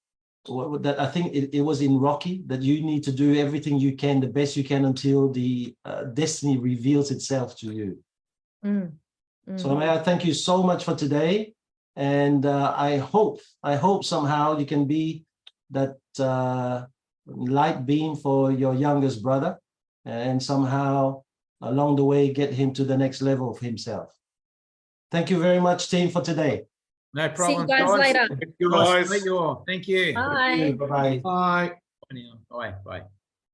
that I think it was in Rocky, that you need to do everything you can, the best you can, until the destiny reveals itself to you. So may I thank you so much for today. And I hope somehow you can be that light beam for your youngest brother, and somehow along the way get him to the next level of himself. Thank you very much, team, for today. No problem. See you guys later. You guys. Thank you all. Thank you. Bye. Bye-bye. Bye. Bye. Bye.